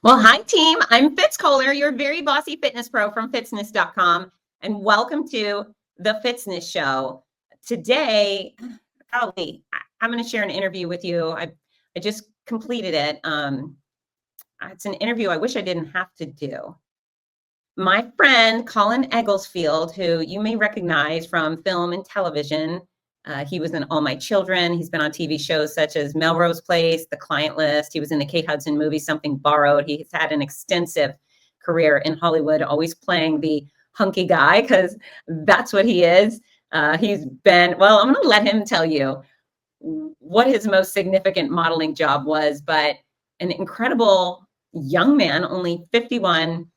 Well, hi, team. I'm Fitz Koehler, your very bossy fitness pro from Fitzness.com, and welcome to the Fitzness Show. Today, golly, I'm going to share an interview with you. I just completed it. It's an interview I wish I didn't have to do. My friend, Colin Egglesfield, who you may recognize from film and television, he was in All My Children. He's been on TV shows such as Melrose Place, The Client List. He was in the Kate Hudson movie, Something Borrowed. He's had an extensive career in Hollywood, always playing the hunky guy because that's what he is. He's been, well, I'm going to let him tell you what his most significant modeling job was, but an incredible young man, only 51.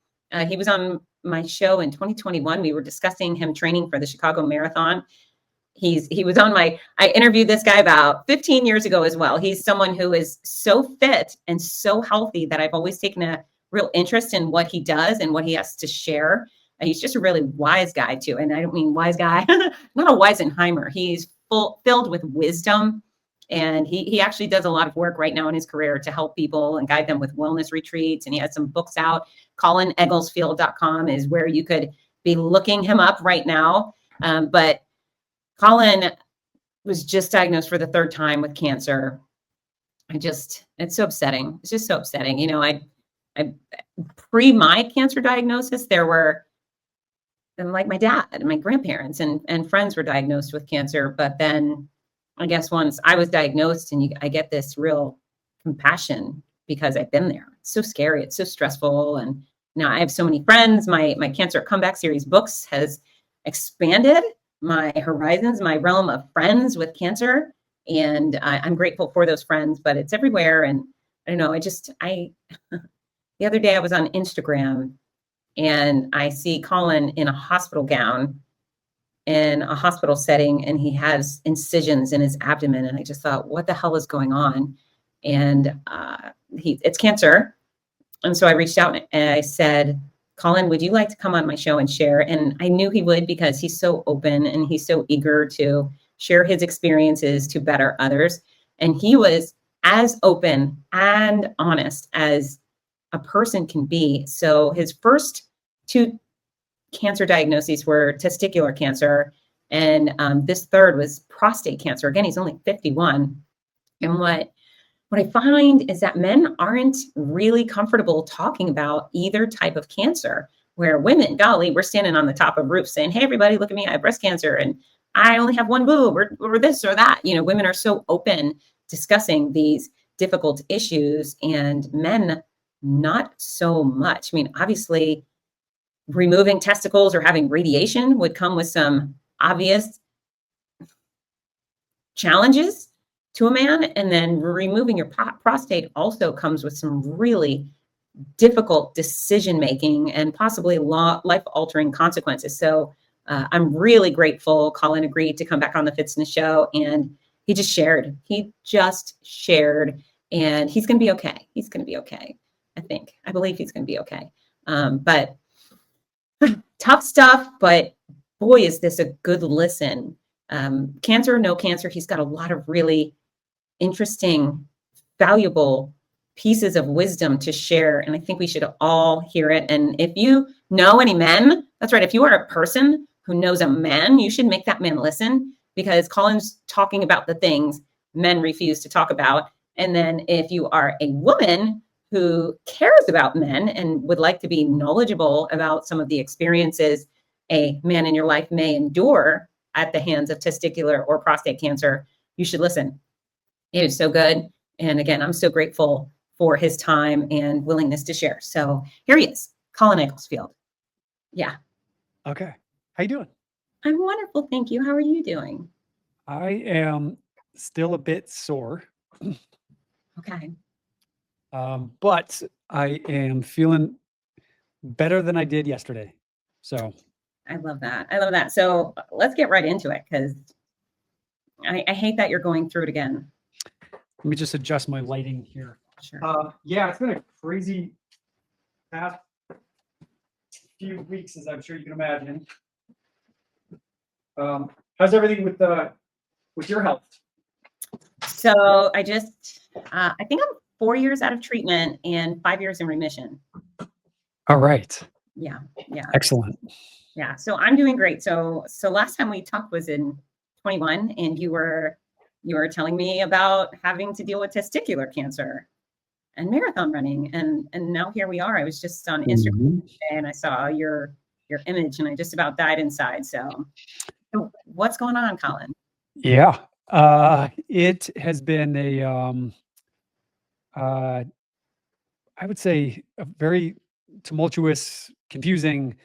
He was on my show in 2021. We were discussing him training for the Chicago Marathon. He was on I interviewed this guy about 15 years ago as well. He's someone who is so fit and so healthy that I've always taken a real interest in what he does and what he has to share. He's just a really wise guy too. And I don't mean wise guy, not a Weisenheimer. He's filled with wisdom. And he actually does a lot of work right now in his career to help people and guide them with wellness retreats. And he has some books out. ColinEgglesfield.com is where you could be looking him up right now. But Colin was just diagnosed for the third time with cancer. It's so upsetting. It's just so upsetting. You know, I pre my cancer diagnosis, there were, like my dad and my grandparents and friends were diagnosed with cancer. But then I guess once I was diagnosed I get this real compassion because I've been there. It's so scary. It's so stressful. And now I have so many friends. My Cancer Comeback series books has expanded my horizons, my realm of friends with cancer. And I'm grateful for those friends, but it's everywhere. And I don't know, the other day I was on Instagram and I see Colin in a hospital gown in a hospital setting, and he has incisions in his abdomen. And I just thought, what the hell is going on? And it's cancer. And so I reached out and I said, Colin, would you like to come on my show and share? And I knew he would because he's so open and he's so eager to share his experiences to better others. And he was as open and honest as a person can be. So his first two cancer diagnoses were testicular cancer. And this third was prostate cancer. Again, he's only 51. And what I find is that men aren't really comfortable talking about either type of cancer, where women, golly, we're standing on the top of roofs saying, hey, everybody, look at me, I have breast cancer and I only have one boob or this or that. You know, women are so open discussing these difficult issues and men not so much. I mean, obviously, removing testicles or having radiation would come with some obvious challenges to a man. And then removing your prostate also comes with some really difficult decision-making and possibly life-altering consequences. So I'm really grateful Colin agreed to come back on the Fitzness Show, and he just shared, and he's going to be okay. He's going to be okay. I believe he's going to be okay. But tough stuff, but boy, is this a good listen. Cancer, no cancer. He's got a lot of really interesting, valuable pieces of wisdom to share. And I think we should all hear it. And if you know any men, that's right. If you are a person who knows a man, you should make that man listen, because Colin's talking about the things men refuse to talk about. And then if you are a woman who cares about men and would like to be knowledgeable about some of the experiences a man in your life may endure at the hands of testicular or prostate cancer, you should listen. It is so good. And again, I'm so grateful for his time and willingness to share. So here he is, Colin Egglesfield. Yeah. Okay. How you doing? I'm wonderful. Thank you. How are you doing? I am still a bit sore. Okay. But I am feeling better than I did yesterday. So I love that. I love that. So let's get right into it, because I hate that you're going through it again. Let me just adjust my lighting here. Sure. Yeah, it's been a crazy past few weeks, as I'm sure you can imagine. How's everything with your health? So I think I'm 4 years out of treatment and 5 years in remission. All right. Yeah. Yeah. Excellent. Yeah. So I'm doing great. So last time we talked was in 21, and you were telling me about having to deal with testicular cancer and marathon running. And now here we are. I was just on Instagram Mhm. today and I saw your image and I just about died inside. So what's going on, Colin? Yeah. It has been uh, I would say a very tumultuous, confusing,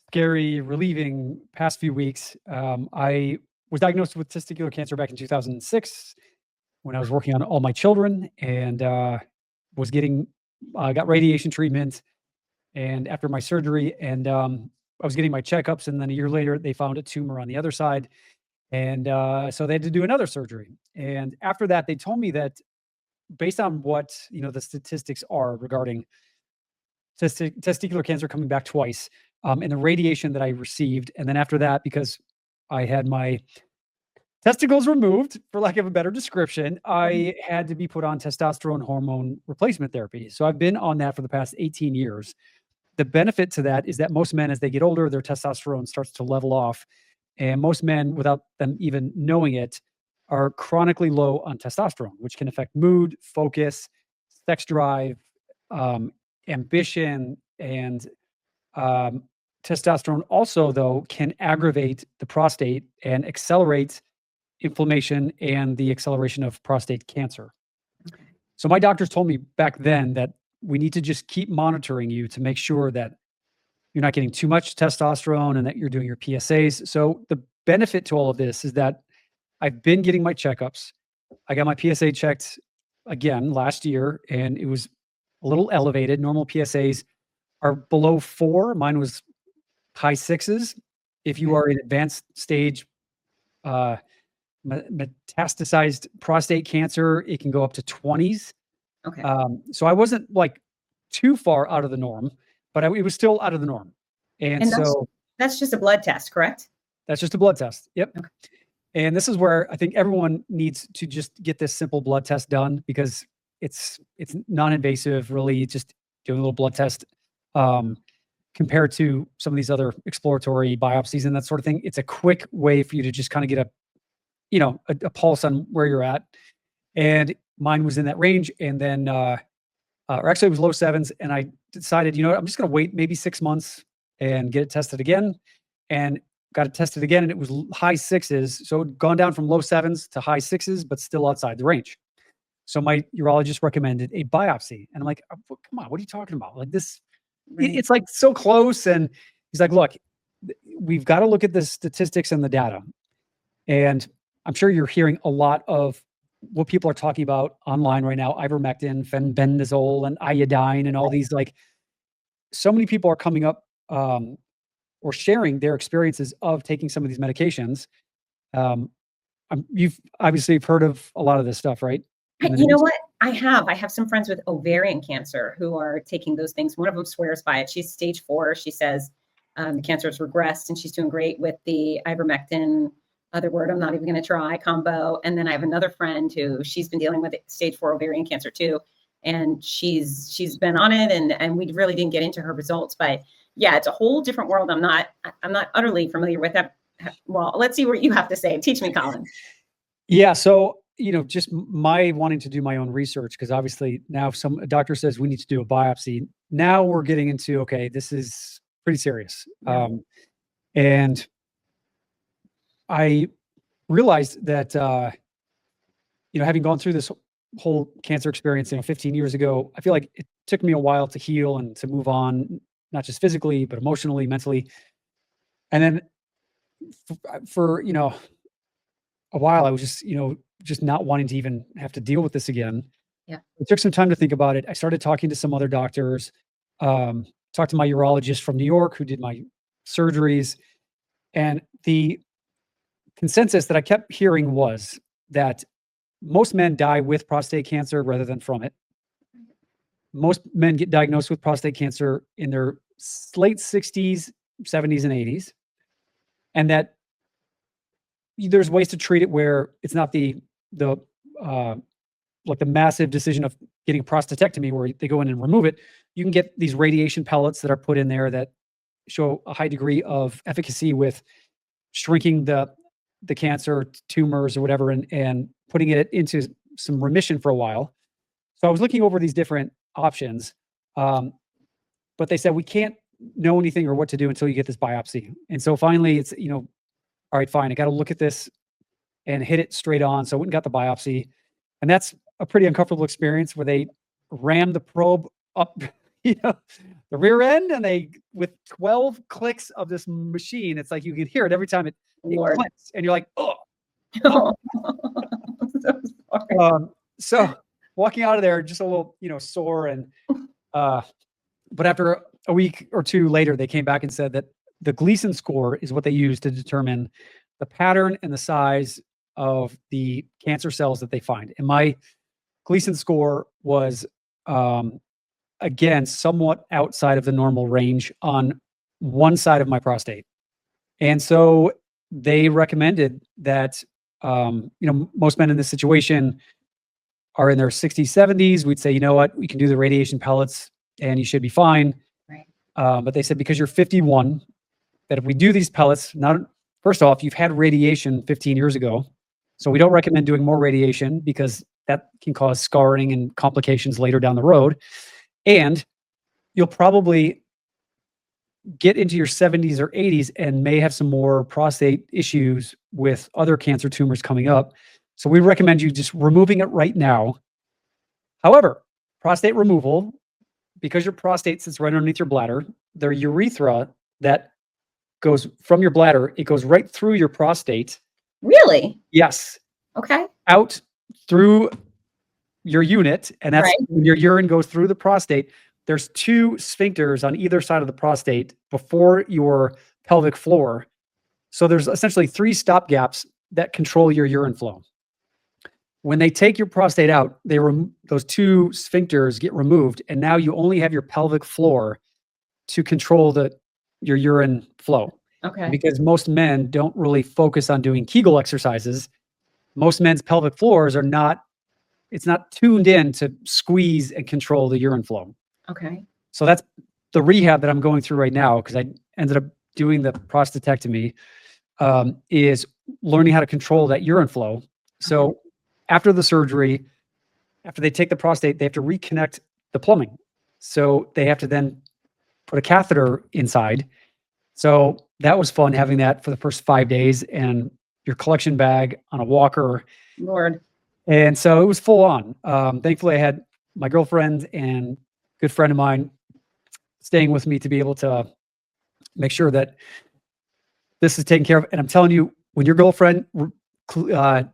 scary, relieving past few weeks. I was diagnosed with testicular cancer back in 2006 when I was working on all my children, and was getting got radiation treatment. And after my surgery, and I was getting my checkups, and then a year later, they found a tumor on the other side, and so they had to do another surgery. And after that, they told me that based on what the statistics are regarding testicular cancer coming back twice, and the radiation that I received, and then after that, because I had my testicles removed, for lack of a better description, I had to be put on testosterone hormone replacement therapy. So I've been on that for the past 18 years. The benefit to that is that most men, as they get older, their testosterone starts to level off. And most men, without them even knowing it, are chronically low on testosterone, which can affect mood, focus, sex drive, um, ambition, and um, testosterone also, though, can aggravate the prostate and accelerate inflammation and the acceleration of prostate cancer. Okay. So my doctors told me back then that we need to just keep monitoring you to make sure that you're not getting too much testosterone and that you're doing your PSAs. So the benefit to all of this is that I've been getting my checkups. I got my PSA checked again last year, and it was a little elevated. Normal PSAs are below 4. Mine was high 6s. If you Okay. are in advanced stage uh, metastasized prostate cancer, it can go up to 20s. Okay. So I wasn't like too far out of the norm, but it was still out of the norm. And And so that's just a blood test, correct? that's just a blood test. Yep. Okay. And this is where I think everyone needs to just get this simple blood test done, because it's non-invasive, really, just doing a little blood test, compared to some of these other exploratory biopsies and that sort of thing. It's a quick way for you to just kind of get a pulse on where you're at. And mine was in that range. And then, or actually it was low 7s. And I decided, I'm just going to wait maybe 6 months and get it tested again. And got it tested again, and it was high 6s. So it had gone down from low 7s to high 6s, but still outside the range. So my urologist recommended a biopsy. And I'm like, come on, what are you talking about? Like this, Right. it's like so close. And he's like, look, we've got to look at the statistics and the data. And I'm sure you're hearing a lot of what people are talking about online right now: ivermectin, fenbendazole, and iodine, and all these, like, so many people are coming up, or sharing their experiences of taking some of these medications. Um, you've obviously heard of a lot of this stuff, right? In the You know news? what? I have some friends with ovarian cancer who are taking those things. One of them swears by it. She's stage 4. She says the cancer has regressed and she's doing great with the ivermectin, other word I'm not even going to try, combo. And then I have another friend who she's been dealing with stage 4 ovarian cancer too. And she's been on it, and we really didn't get into her results. But yeah, it's a whole different world. I'm not utterly familiar with that. Well, let's see what you have to say. Teach me, Colin. Yeah. So, just my wanting to do my own research, because obviously now if a doctor says we need to do a biopsy, now we're getting into, okay, this is pretty serious. Yeah. And I realized that, having gone through this whole cancer experience, 15 years ago, I feel like it took me a while to heal and to move on, not just physically, but emotionally, mentally. And then for a while, I was just not wanting to even have to deal with this again. Yeah. It took some time to think about it. I started talking to some other doctors, talked to my urologist from New York who did my surgeries. And the consensus that I kept hearing was that most men die with prostate cancer rather than from it. Most men get diagnosed with prostate cancer in their late 60s, 70s, and 80s. And that there's ways to treat it where it's not the like the massive decision of getting a prostatectomy where they go in and remove it, you can get these radiation pellets that are put in there that show a high degree of efficacy with shrinking the cancer tumors or whatever, and putting it into some remission for a while. So I was looking over these different options, but they said we can't know anything or what to do until you get this biopsy. And so finally, it's all right, fine. I got to look at this and hit it straight on. So I went and got the biopsy, and that's a pretty uncomfortable experience where they ram the probe up, the rear end, and they, with 12 clicks of this machine, it's like you can hear it every time it clicks, and you're like, oh. So sorry. So walking out of there, just a little, sore, and but after a week or two later, they came back and said that the Gleason score is what they use to determine the pattern and the size of the cancer cells that they find. And my Gleason score was, again, somewhat outside of the normal range on one side of my prostate. And so they recommended that, most men in this situation are in their 60s, 70s. We'd say, you know what, we can do the radiation pellets and you should be fine. Right. But they said, because you're 51, that if we do these pellets, first off, you've had radiation 15 years ago. So we don't recommend doing more radiation because that can cause scarring and complications later down the road. And you'll probably get into your 70s or 80s and may have some more prostate issues with other cancer tumors coming up. So we recommend you just removing it right now. However, prostate removal, because your prostate sits right underneath your bladder, the urethra that goes from your bladder, it goes right through your prostate. Really? Yes. Okay. Out through your unit, and that's right. When your urine goes through the prostate. There's 2 sphincters on either side of the prostate before your pelvic floor. So there's essentially 3 stop gaps that control your urine flow. When they take your prostate out, those 2 sphincters get removed, and now you only have your pelvic floor to control your urine flow. Okay. Because most men don't really focus on doing Kegel exercises. Most men's pelvic floors it's not tuned in to squeeze and control the urine flow. Okay. So that's the rehab that I'm going through right now, because I ended up doing the prostatectomy, is learning how to control that urine flow. So after the surgery, after they take the prostate, they have to reconnect the plumbing. So they have to then put a catheter inside. So that was fun, having that for the first 5 days, and your collection bag on a walker. Lord. And so it was full on. Thankfully, I had my girlfriend and good friend of mine staying with me to be able to make sure that this is taken care of. And I'm telling you, when your girlfriend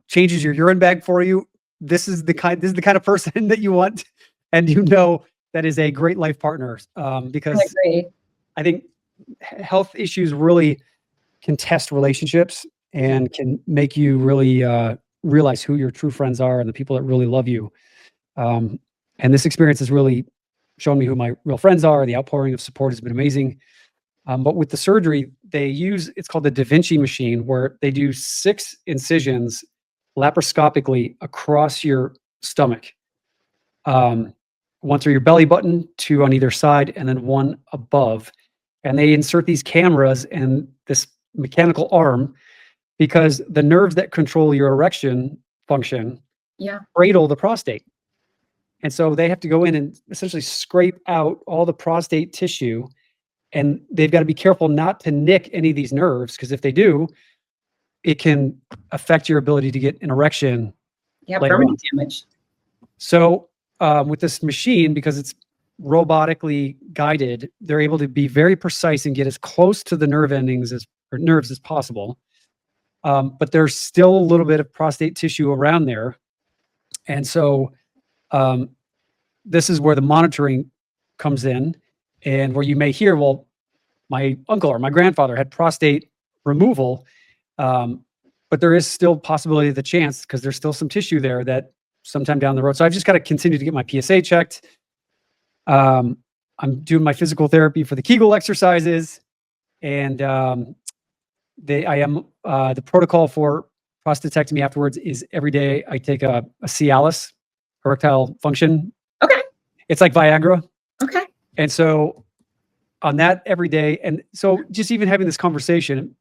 changes your urine bag for you, this is the kind of person that you want, and that is a great life partner. Because I think health issues really can test relationships and can make you really realize who your true friends are and the people that really love you. And this experience has really shown me who my real friends are. The outpouring of support has been amazing. But with the surgery, it's called the Da Vinci machine, where they do 6 incisions laparoscopically across your stomach. 1 through your belly button, 2 on either side, and then 1 above. And they insert these cameras and this mechanical arm, because the nerves that control your erection function cradle the prostate. And so they have to go in and essentially scrape out all the prostate tissue, and they've got to be careful not to nick any of these nerves, because if they do, it can affect your ability to get an erection. Yeah, permanent damage. So with this machine, because it's robotically guided, they're able to be very precise and get as close to the nerve endings or nerves as possible. But there's still a little bit of prostate tissue around there. And so this is where the monitoring comes in, and where you may hear, well, my uncle or my grandfather had prostate removal, but there is still possibility of the chance, because there's still some tissue there, that sometime down the road. So I've just got to continue to get my PSA checked. I'm doing my physical therapy for the Kegel exercises, and the protocol for prostatectomy afterwards is every day I take a Cialis, erectile function It's like Viagra. Okay. And so on that every day. And so just even having this conversation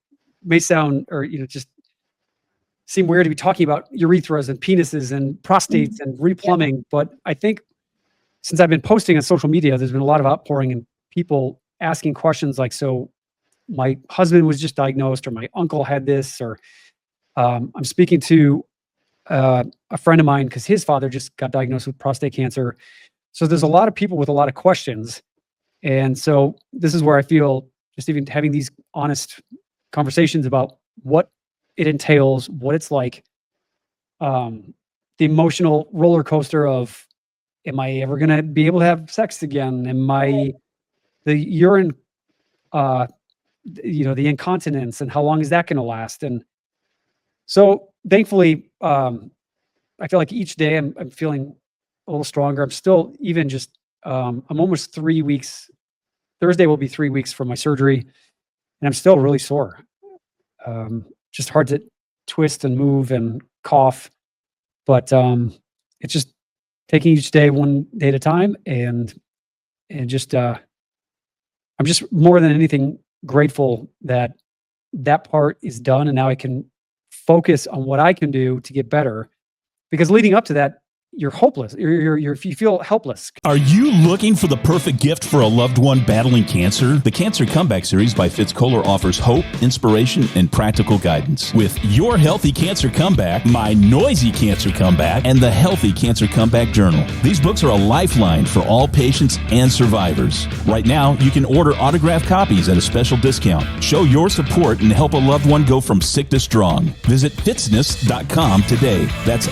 may sound, or, just seem weird to be talking about urethras and penises and prostates and replumbing. But I think since I've been posting on social media, there's been a lot of outpouring and people asking questions like, so my husband was just diagnosed, or my uncle had this, or I'm speaking to a friend of mine because his father just got diagnosed with prostate cancer. So there's a lot of people with a lot of questions. And so this is where I feel just even having these honest conversations about what it entails, what it's like, the emotional roller coaster of, am I ever going to be able to have sex again? The urine, the incontinence, and how long is that going to last? And so thankfully, I feel like each day I'm feeling a little stronger. I'm still even just, I'm almost 3 weeks. Thursday will be 3 weeks from my surgery, and I'm still really sore. Just hard to twist and move and cough, but it's just taking each day one day at a time, and just I'm just more than anything grateful that that part is done, and now I can focus on what I can do to get better. Because leading up to that, you're hopeless. You feel helpless. Are you looking for the perfect gift for a loved one battling cancer? The Cancer Comeback series by Fitz Koehler offers hope, inspiration, and practical guidance. With Your Healthy Cancer Comeback, My Noisy Cancer Comeback, and the Healthy Cancer Comeback Journal. These books are a lifeline for all patients and survivors. Right now, you can order autographed copies at a special discount. Show your support and help a loved one go from sick to strong. Visit Fitzness.com today. That's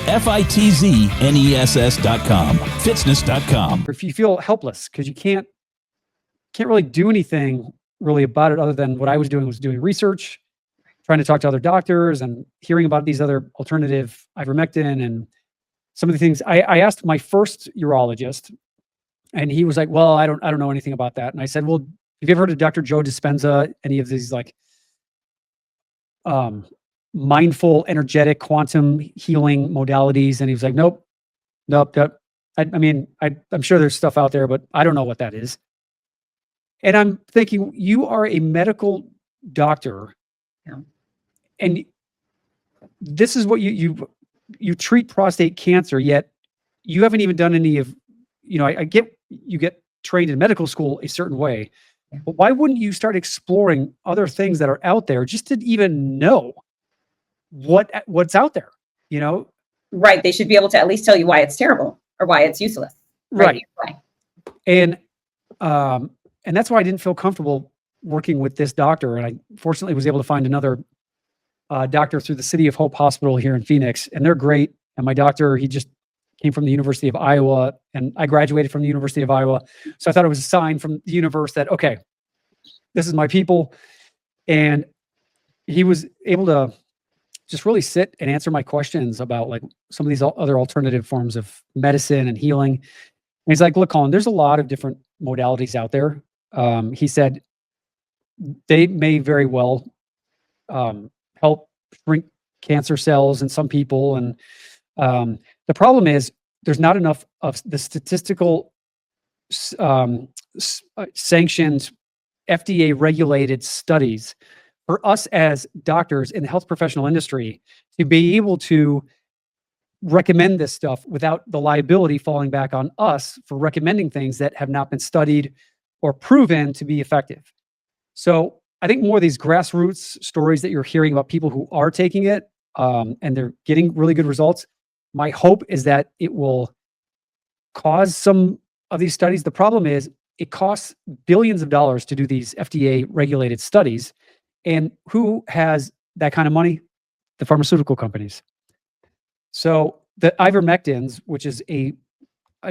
Fitzness.com. Fitzness.com. If you feel helpless because you can't really do anything really about it, other than what I was doing research, trying to talk to other doctors and hearing about these other alternative ivermectin and some of the things. I asked my first urologist, and he was like, well, I don't know anything about that. And I said, well, have you ever heard of Dr. Joe Dispenza, any of these like mindful, energetic, quantum healing modalities? And he was like, nope. I'm sure there's stuff out there, but I don't know what that is. And I'm thinking, you are a medical doctor, and this is what you treat prostate cancer, yet you haven't even done any of, I get you get trained in medical school a certain way, but why wouldn't you start exploring other things that are out there just to even know what's out there, Right. They should be able to at least tell you why it's terrible or why it's useless. Right. And that's why I didn't feel comfortable working with this doctor. And I fortunately was able to find another doctor through the City of Hope Hospital here in Phoenix. And they're great. And my doctor, he just came from the University of Iowa, and I graduated from the University of Iowa. So I thought it was a sign from the universe that, okay, this is my people. And he was able to just really sit and answer my questions about like some of these other alternative forms of medicine and healing. And he's like, look, Colin, there's a lot of different modalities out there. He said they may very well help shrink cancer cells in some people. And the problem is there's not enough of the statistical sanctioned FDA regulated studies for us as doctors in the health professional industry to be able to recommend this stuff without the liability falling back on us for recommending things that have not been studied or proven to be effective. So I think more of these grassroots stories that you're hearing about people who are taking it and they're getting really good results, my hope is that it will cause some of these studies. The problem is it costs billions of dollars to do these FDA regulated studies. And who has that kind of money? The pharmaceutical companies. So the ivermectins, which is a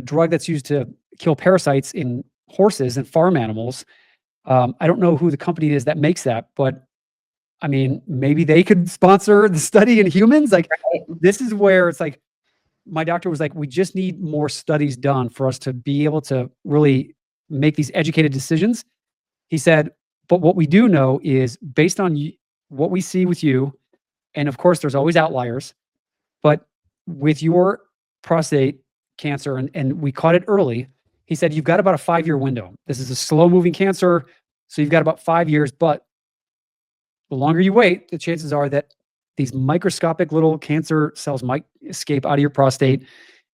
drug that's used to kill parasites in horses and farm animals. I don't know who the company is that makes that, but I mean, maybe they could sponsor the study in humans. Like, this is where it's like, my doctor was like, we just need more studies done for us to be able to really make these educated decisions. He said, but what we do know is based on what we see with you, and of course there's always outliers, but with your prostate cancer, and we caught it early, he said, you've got about a 5-year window. This is a slow moving cancer. So you've got about 5 years, but the longer you wait, the chances are that these microscopic little cancer cells might escape out of your prostate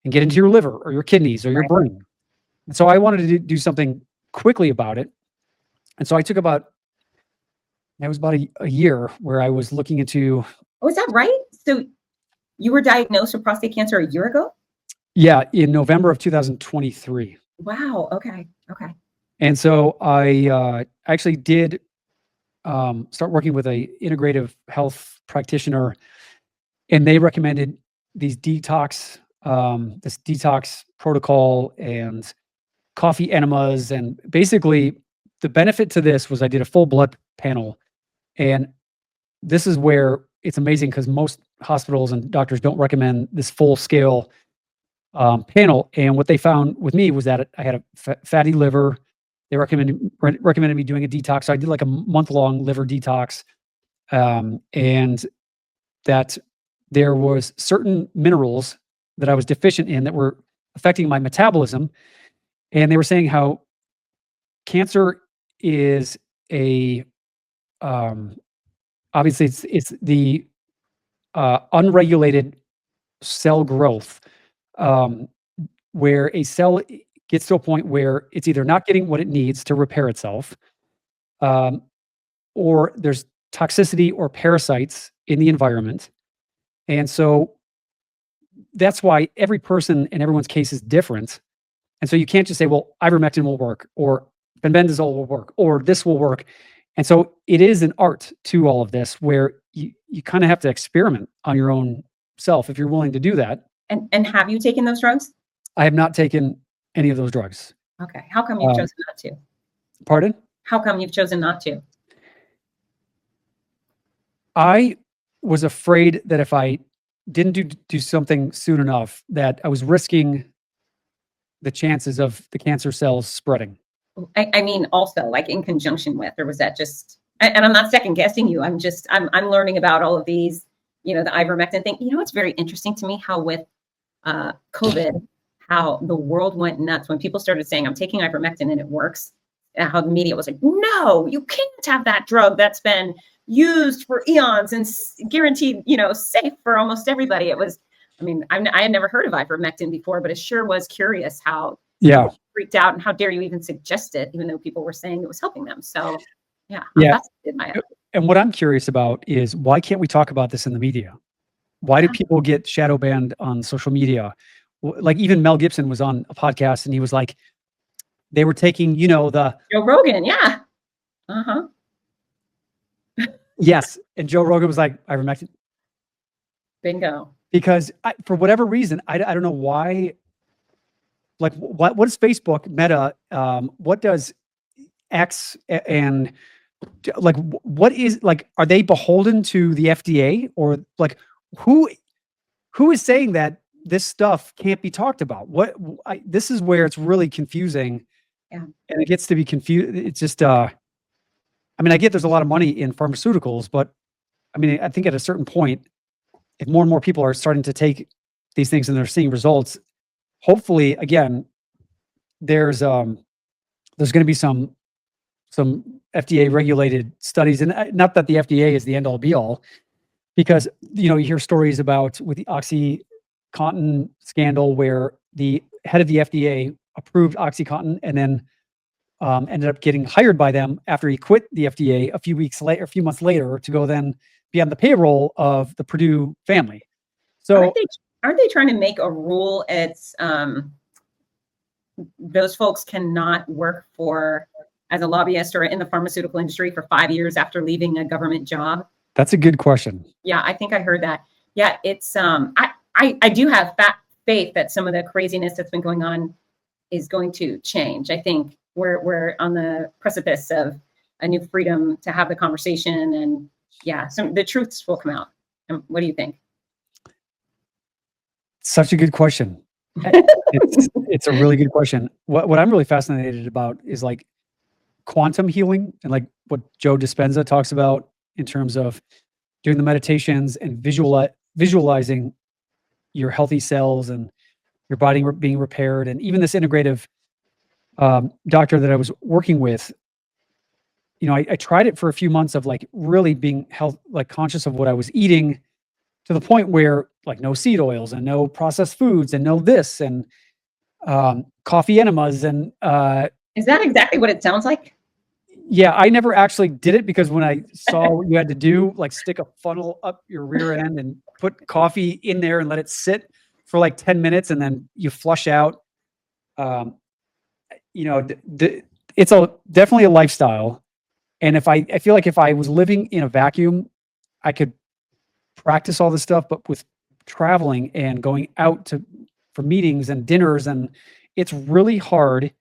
and get into your liver or your kidneys or your Right. brain. And so I wanted to do something quickly about it. And so I took about a year where I was looking into, Oh, is that right? So you were diagnosed with prostate cancer a year ago? in November of 2023. Wow. Okay. Okay. And so I actually did start working with a integrative health practitioner, and they recommended these this detox protocol and coffee enemas. And basically the benefit to this was I did a full blood panel. And this is where it's amazing because most hospitals and doctors don't recommend this full scale panel. And what they found with me was that I had a fatty liver. They recommended me doing a detox. So I did like a month-long liver detox, and that there was certain minerals that I was deficient in that were affecting my metabolism. And they were saying how cancer is obviously it's the unregulated cell growth, where a cell gets to a point where it's either not getting what it needs to repair itself, or there's toxicity or parasites in the environment. And so that's why every person and everyone's case is different. And so you can't just say, well, ivermectin will work, or benzodiazole will work, or this will work. And so it is an art to all of this where you kind of have to experiment on your own self if you're willing to do that. And have you taken those drugs? I have not taken any of those drugs. Okay. How come you've chosen not to? Pardon? How come you've chosen not to? I was afraid that if I didn't do something soon enough, that I was risking the chances of the cancer cells spreading. I mean, also like in conjunction with, or was that just, and I'm not second guessing you. I'm learning about all of these, the ivermectin thing. It's very interesting to me how with COVID, how the world went nuts when people started saying, I'm taking ivermectin and it works. And how the media was like, no, you can't have that drug that's been used for eons and guaranteed, safe for almost everybody. It was, I had never heard of ivermectin before, but it sure was curious how people freaked out and how dare you even suggest it, even though people were saying it was helping them. So yeah. And what I'm curious about is why can't we talk about this in the media? Why do people get shadow banned on social media? Like even Mel Gibson was on a podcast and he was like, they were taking, the Joe Rogan. Yeah. Uh-huh. Yes. And Joe Rogan was like, ivermectin. Bingo. Because for whatever reason, I don't know why, like what is Facebook, Meta, what does X, and like, what is, like, are they beholden to the FDA, or like who is saying that this stuff can't be talked about? This is where it's really confusing. Yeah. And it gets to be confused. It's just, I get there's a lot of money in pharmaceuticals, but I think at a certain point, if more and more people are starting to take these things and they're seeing results, hopefully, again, there's going to be some FDA regulated studies, and not that the FDA is the end all be all, because you hear stories about with the OxyContin scandal where the head of the FDA approved OxyContin and then ended up getting hired by them after he quit the FDA a few months later to go then be on the payroll of the Purdue family. So aren't they trying to make a rule? It's those folks cannot work as a lobbyist or in the pharmaceutical industry for 5 years after leaving a government job. That's a good question. Yeah, I think I heard that. Yeah, it's I do have faith that some of the craziness that's been going on is going to change. I think we're on the precipice of a new freedom to have the conversation, and the truths will come out. What do you think? Such a good question. It's a really good question. What I'm really fascinated about is like quantum healing, and like what Joe Dispenza talks about in terms of doing the meditations and visualizing your healthy cells and your body being repaired, and even this integrative doctor that I was working with, I tried it for a few months of like really being conscious of what I was eating, to the point where like no seed oils and no processed foods and no this and coffee enemas and Is that exactly what it sounds like? yeah, I never actually did it, because when I saw what you had to do, like stick a funnel up your rear end and put coffee in there and let it sit for like 10 minutes and then you flush out. It's definitely a lifestyle. And I feel like if I was living in a vacuum, I could practice all this stuff, but with traveling and going out for meetings and dinners, and it's really hard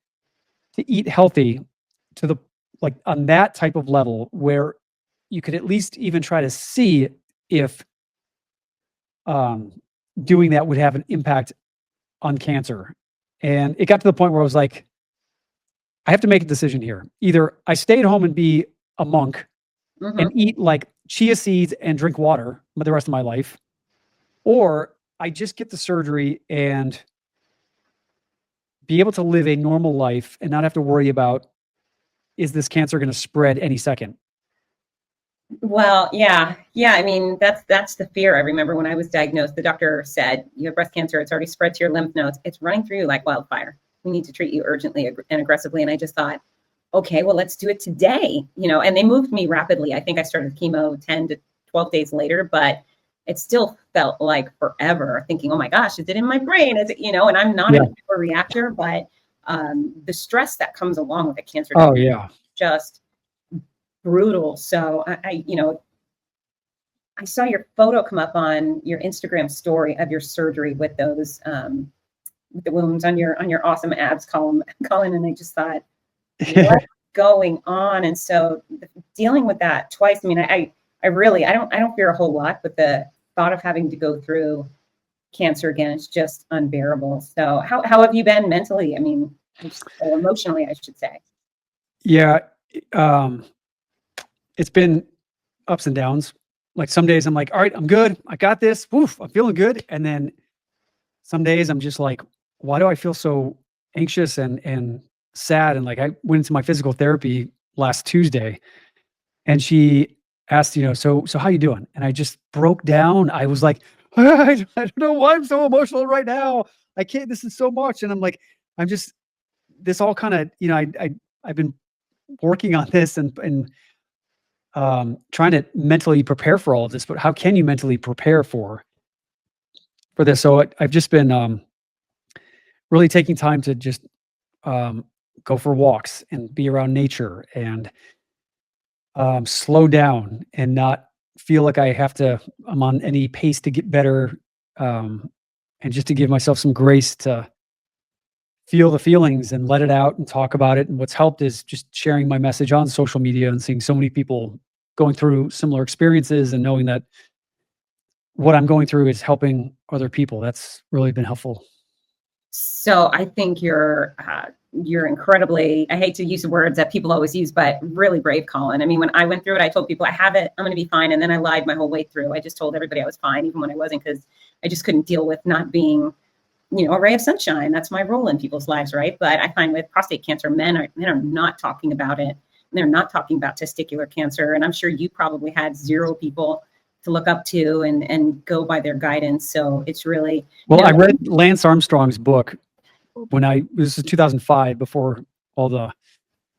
to eat healthy to the like on that type of level where you could at least even try to see if doing that would have an impact on cancer. And it got to the point where I was like, I have to make a decision here. Either I stay at home and be a monk and eat like chia seeds and drink water for the rest of my life, or I just get the surgery and be able to live a normal life and not have to worry about, is this cancer going to spread any second? Well, yeah. I mean, that's the fear. I remember when I was diagnosed, the doctor said, you have breast cancer. It's already spread to your lymph nodes. It's running through you like wildfire. We need to treat you urgently and aggressively. And I just thought, okay, well, let's do it today. And they moved me rapidly. I think I started chemo 10 to 12 days later, but it still felt like forever, thinking, oh my gosh, is it in my brain? Is it, and I'm not a reactor, but the stress that comes along with a cancer just brutal. So I saw your photo come up on your Instagram story of your surgery with those with the wounds on your awesome abs, Colin, and I just thought, what's going on? And so dealing with that twice, I mean, I don't fear a whole lot, but the thought of having to go through cancer again is just unbearable. So how have you been mentally? I mean, emotionally, I should say. Yeah. It's been ups and downs. Like some days I'm like, all right, I'm good. I got this. Woof, I'm feeling good. And then some days I'm just like, why do I feel so anxious and sad? And like, I went into my physical therapy last Tuesday and she asked, so how you doing? And I just broke down. I was like, I don't know why I'm so emotional right now. I can't, this is so much. And I'm like, this all kind of, I've been working on this and trying to mentally prepare for all of this, but how can you mentally prepare for this? So I've just been really taking time to just go for walks and be around nature and slow down and not feel like I'm on any pace to get better, and just to give myself some grace to feel the feelings and let it out and talk about it. And what's helped is just sharing my message on social media and seeing so many people going through similar experiences and knowing that what I'm going through is helping other people. That's really been helpful. So I think you're incredibly, I hate to use the words that people always use, but really brave, Colin. I mean, when I went through it, I told people I have it, I'm going to be fine. And then I lied my whole way through. I just told everybody I was fine, even when I wasn't, because I just couldn't deal with not being, a ray of sunshine. That's my role in people's lives, right? But I find with prostate cancer, men are not talking about it. They're not talking about testicular cancer. And I'm sure you probably had zero people to look up to and go by their guidance. So it's really... Well, I read Lance Armstrong's book this is 2005, before all the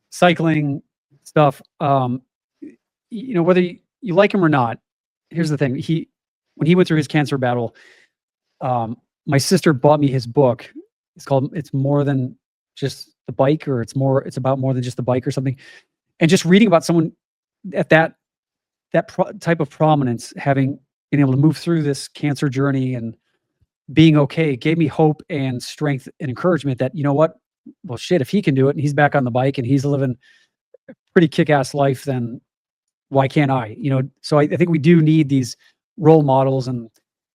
cycling stuff. Whether you like him or not, here's the thing. When he went through his cancer battle, my sister bought me his book. It's called It's More Than Just the Bike, or it's about more than just the bike or something. And just reading about someone at that type of prominence, having been able to move through this cancer journey and being okay, gave me hope and strength and encouragement that, well, shit, if he can do it and he's back on the bike and he's living a pretty kick-ass life, then why can't I? So I think we do need these role models and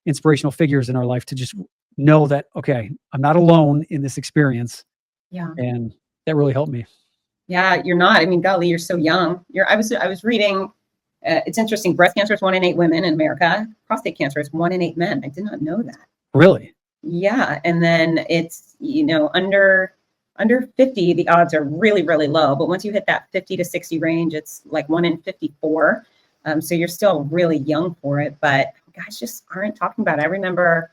inspirational figures in our life to just know that, okay, I'm not alone in this experience. Yeah. And that really helped me. Yeah, you're not. I mean, golly, you're so young. I was reading, it's interesting. Breast cancer is 1 in 8 women in America. Prostate cancer is 1 in 8 men. I did not know that. Really? Yeah. And then it's, under under 50, the odds are really, really low. But once you hit that 50 to 60 range, it's like 1 in 54. So you're still really young for it, but guys just aren't talking about it. I remember,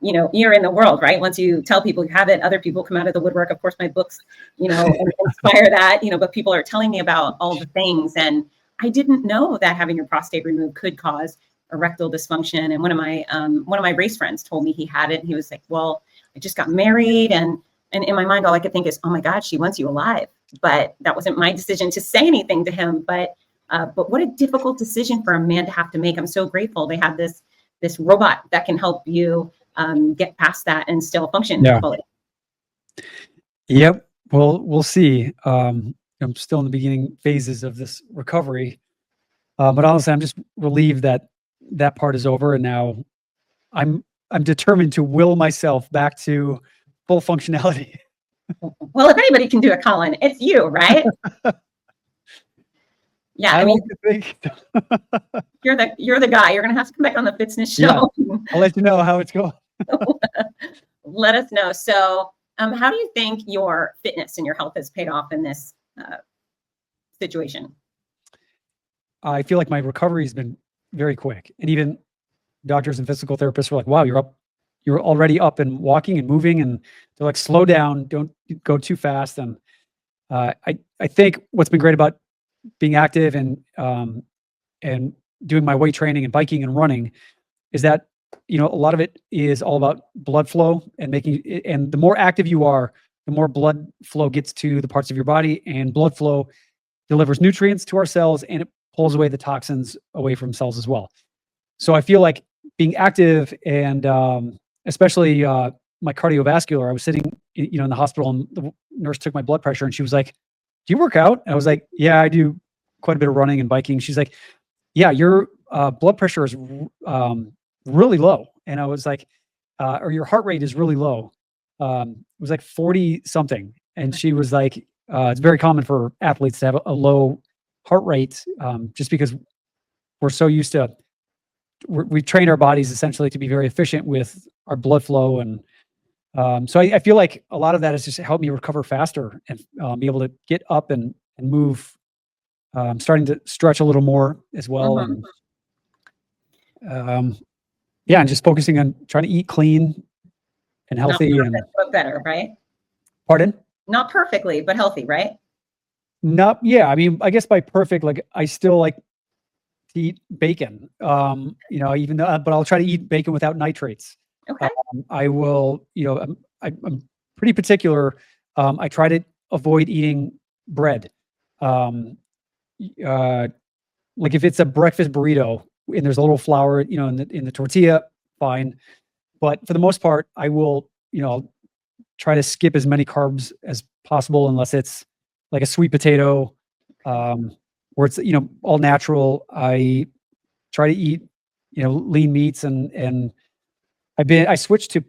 you're in the world, right? Once you tell people you have it, other people come out of the woodwork. Of course, my books, inspire that, but people are telling me about all the things. And I didn't know that having your prostate removed could cause erectile dysfunction. And one of my race friends told me he had it. And he was like, well, I just got married. And in my mind, all I could think is, oh my God, she wants you alive. But that wasn't my decision to say anything to him. But what a difficult decision for a man to have to make. I'm so grateful they have this robot that can help you get past that and still function fully. Yep. Well, we'll see. I'm still in the beginning phases of this recovery. But honestly, I'm just relieved that part is over. And now I'm determined to will myself back to full functionality. Well, if anybody can do it, Colin, it's you, right? Yeah, I mean, like to think. you're the guy. You're gonna have to come back on the Fitzness Show. Yeah. I'll let you know how it's going. Let us know. So, how do you think your fitness and your health has paid off in this situation? I feel like my recovery has been very quick, and even doctors and physical therapists were like, "Wow, you're already up and walking and moving," and they're like, "Slow down, don't go too fast." And I think what's been great about being active and doing my weight training and biking and running is that a lot of it is all about blood flow and and the more active you are, the more blood flow gets to the parts of your body, and blood flow delivers nutrients to our cells and it pulls away the toxins away from cells as well. So I feel like being active and especially my cardiovascular, I was sitting in the hospital and the nurse took my blood pressure and she was like, "Do you work out?" And I was like, "Yeah, I do quite a bit of running and biking." She's like, "Yeah, your blood pressure is really low." And I was like, "Or your heart rate is really low." It was like 40 something. And she was like, "It's very common for athletes to have a low heart rate just because we're so used to, we train our bodies essentially to be very efficient with our blood flow." And so I feel like a lot of that has just helped me recover faster and be able to get up and move. Starting to stretch a little more as well. And and just focusing on trying to eat clean and healthy. Not perfect, but better, right? Pardon? Not perfectly, but healthy, right? Yeah. I mean, I guess by perfect, like I still like to eat bacon. Even though, but I'll try to eat bacon without nitrates. Okay. I will, I'm pretty particular. I try to avoid eating bread. Like if it's a breakfast burrito and there's a little flour, in the tortilla, fine. But for the most part, I will, try to skip as many carbs as possible, unless it's like a sweet potato, where it's, all natural. I try to eat, lean meats and I switched to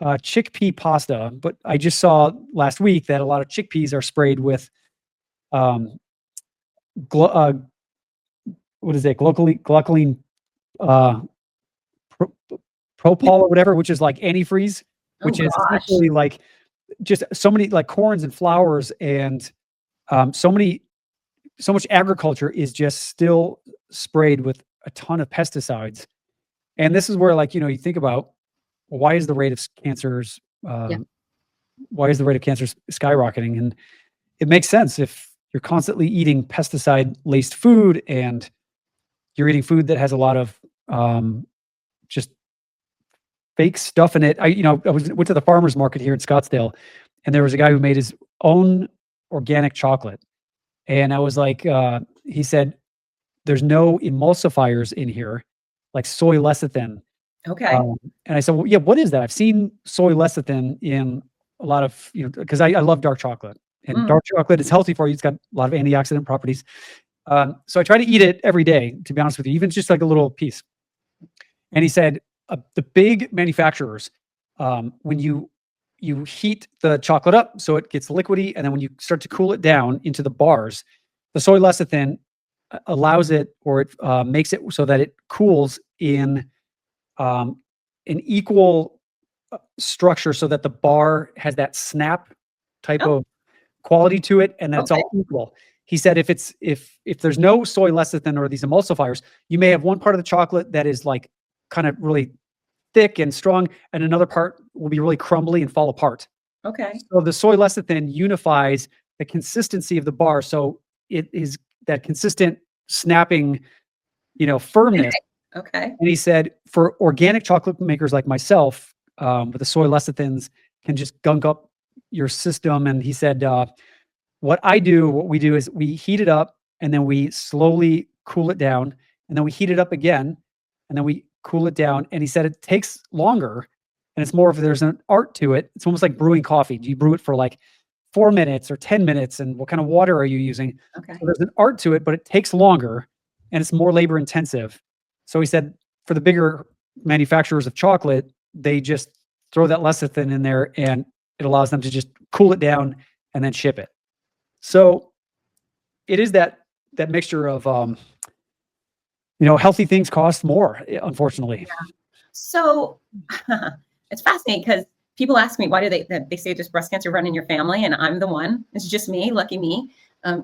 chickpea pasta, but I just saw last week that a lot of chickpeas are sprayed with, what is it? Glucoline, propol or whatever, which is like antifreeze, which is essentially like just so many like corns and flours and so much agriculture is just still sprayed with a ton of pesticides. And this is where, like, you think about, well, why is the rate of cancers skyrocketing? And it makes sense if you're constantly eating pesticide laced food and you're eating food that has a lot of just fake stuff in it. I went to the farmer's market here in Scottsdale, and there was a guy who made his own organic chocolate. And I was like, he said, "There's no emulsifiers in here, like soy lecithin." Okay. And I said, "Well, yeah, what is that? I've seen soy lecithin in a lot of, because I love dark chocolate, and dark chocolate is healthy for you. It's got a lot of antioxidant properties." So I try to eat it every day, to be honest with you, even just like a little piece. And he said, the big manufacturers, when you heat the chocolate up so it gets liquidy, and then when you start to cool it down into the bars, the soy lecithin allows it, or it makes it so that it cools in an equal structure, so that the bar has that snap type Oh. of quality to it, and that's Okay. all equal. He said if there's no soy lecithin or these emulsifiers, you may have one part of the chocolate that is like kind of really thick and strong, and another part will be really crumbly and fall apart. Okay. So the soy lecithin unifies the consistency of the bar, so it is that consistent snapping, firmness. Okay. And he said for organic chocolate makers like myself, with the soy lecithins can just gunk up your system. And he said, what we do is we heat it up and then we slowly cool it down, and then we heat it up again and then we cool it down. And he said it takes longer, and it's more of there's an art to it. It's almost like brewing coffee. Do you brew it for like 4 minutes or 10 minutes? And what kind of water are you using? Okay. So there's an art to it, but it takes longer and it's more labor intensive. So he said for the bigger manufacturers of chocolate, they just throw that lecithin in there and it allows them to just cool it down and then ship it. So it is that mixture of, healthy things cost more, unfortunately. So it's fascinating because people ask me, why do they say there's breast cancer run in your family? And I'm the one. It's just me, lucky me.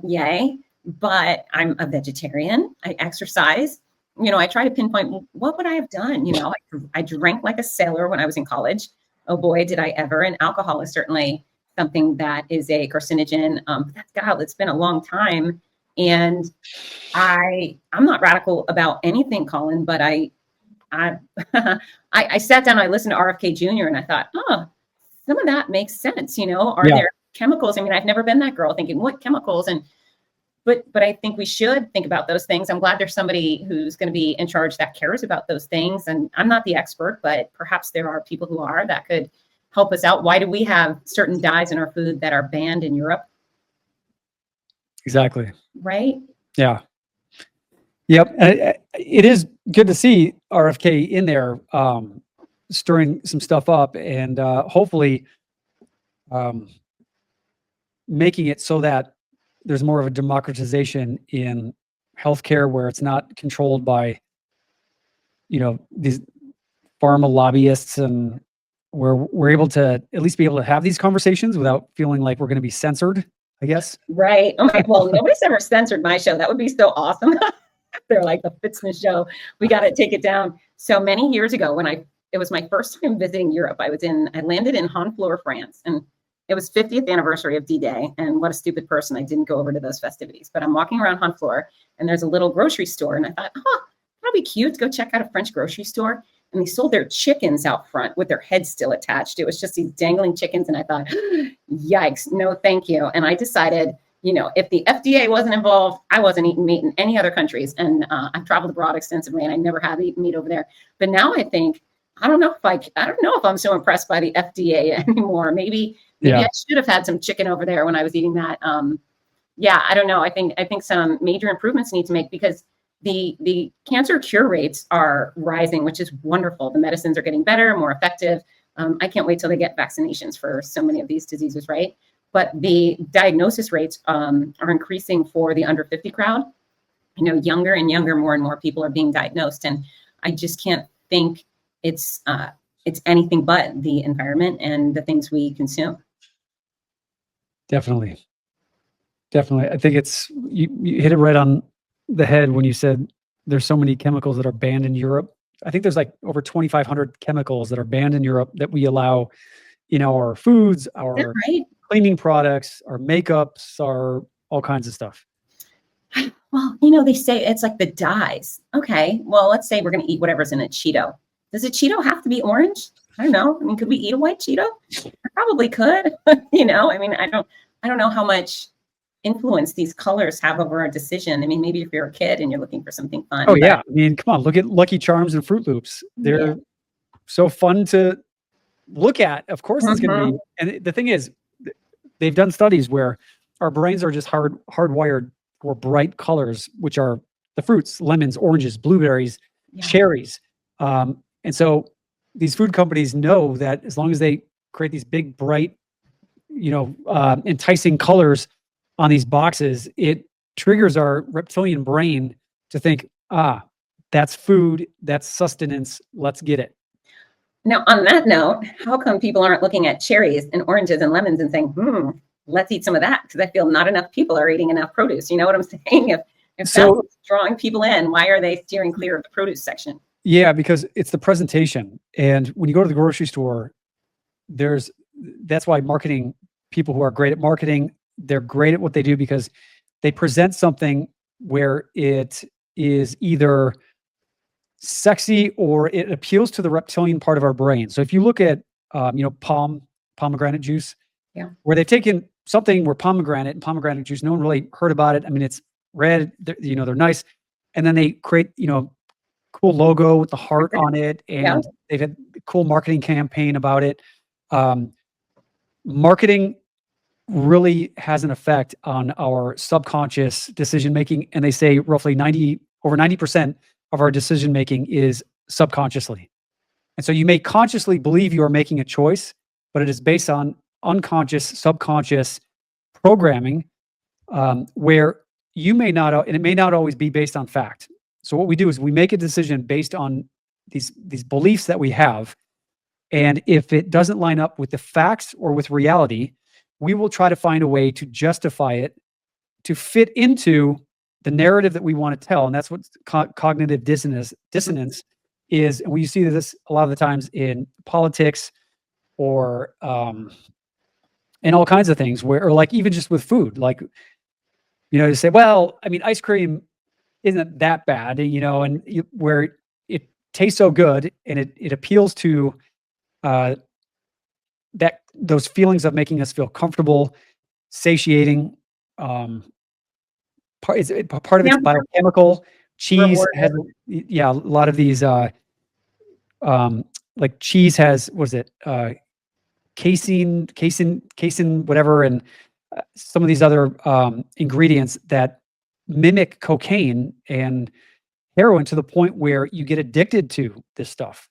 Yay. But I'm a vegetarian. I exercise. I try to pinpoint what would I have done? I drank like a sailor when I was in college. Oh boy, did I ever. And alcohol is certainly something that is a carcinogen. It's been a long time. And I'm not radical about anything, Colin, but I sat down, I listened to RFK Jr. and I thought, some of that makes sense. Are there chemicals? I mean, I've never been that girl thinking what chemicals, but I think we should think about those things. I'm glad there's somebody who's going to be in charge that cares about those things. And I'm not the expert, but perhaps there are people who are that could help us out. Why do we have certain dyes in our food that are banned in Europe? Exactly. Right? Yeah. Yep. And it is good to see RFK in there, stirring some stuff up and hopefully making it so that there's more of a democratization in healthcare where it's not controlled by, these pharma lobbyists, and where we're able to at least be able to have these conversations without feeling like we're going to be censored, I guess. Right. Oh my, well, nobody's ever censored my show. That would be so awesome. They're like the Fitzness Show. We got to take it down. So many years ago it was my first time visiting Europe. I landed in Honfleur, France, and it was 50th anniversary of D-Day. And what a stupid person. I didn't go over to those festivities, but I'm walking around Honfleur and there's a little grocery store. And I thought, that'd be cute to go check out a French grocery store. And they sold their chickens out front with their heads still attached. It was just these dangling chickens. And I thought, yikes, no, thank you. And I decided, if the FDA wasn't involved, I wasn't eating meat in any other countries. And I've traveled abroad extensively and I never have eaten meat over there. But now I think, I don't know if I'm so impressed by the FDA anymore. Maybe I should have had some chicken over there when I was eating that. I don't know. I think some major improvements need to make because the cancer cure rates are rising, which is wonderful. The medicines are getting better, more effective. I can't wait till they get vaccinations for so many of these diseases, right? But the diagnosis rates are increasing for the under 50 crowd. Younger and younger, more and more people are being diagnosed. And I just can't think it's anything but the environment and the things we consume. Definitely. I think you hit it right on the head when you said there's so many chemicals that are banned in Europe. I think there's like over 2,500 chemicals that are banned in Europe that we allow in our foods, our cleaning products, our makeups, our all kinds of stuff. Well, they say it's like the dyes. Okay, well, let's say we're going to eat whatever's in a Cheeto. Does a Cheeto have to be orange? I don't know. I mean, could we eat a white Cheeto? I probably could. I mean, I don't know how much influence these colors have over our decision. I mean, maybe if you're a kid and you're looking for something fun. Oh yeah. I mean, come on, look at Lucky Charms and Fruit Loops. They're so fun to look at. Of course it's going to be. And the thing is, they've done studies where our brains are just hardwired for bright colors, which are the fruits, lemons, oranges, blueberries, cherries. And so these food companies know that as long as they create these big, bright, enticing colors on these boxes, it triggers our reptilian brain to think, that's food, that's sustenance, let's get it. Now, on that note, how come people aren't looking at cherries and oranges and lemons and saying, let's eat some of that, because I feel not enough people are eating enough produce. You know what I'm saying? If So- that's drawing people in, why are they steering clear of the produce section? Yeah, because it's the presentation. And when you go to the grocery store, that's why marketing, people who are great at marketing, they're great at what they do because they present something where it is either sexy or it appeals to the reptilian part of our brain. So if you look at, pomegranate juice, where they've taken something where pomegranate juice, no one really heard about it. I mean, it's red, they're nice. And then they create, cool logo with the heart on it. And they've had a cool marketing campaign about it. Marketing really has an effect on our subconscious decision-making. And they say roughly over 90% of our decision-making is subconsciously. And so you may consciously believe you are making a choice, but it is based on unconscious, subconscious programming, where you may not, and it may not always be based on fact. So what we do is we make a decision based on these beliefs that we have. And if it doesn't line up with the facts or with reality, we will try to find a way to justify it to fit into the narrative that we want to tell. And that's what cognitive dissonance is. And we see this a lot of the times in politics or in all kinds of things or like even just with food, like, you say, well, I mean, ice cream isn't that bad, where it tastes so good and it appeals to those feelings of making us feel comfortable, satiating. Part of it's biochemical. Cheese has, a lot of these, like cheese has, casein, whatever, and some of these other ingredients that mimic cocaine and heroin to the point where you get addicted to this stuff.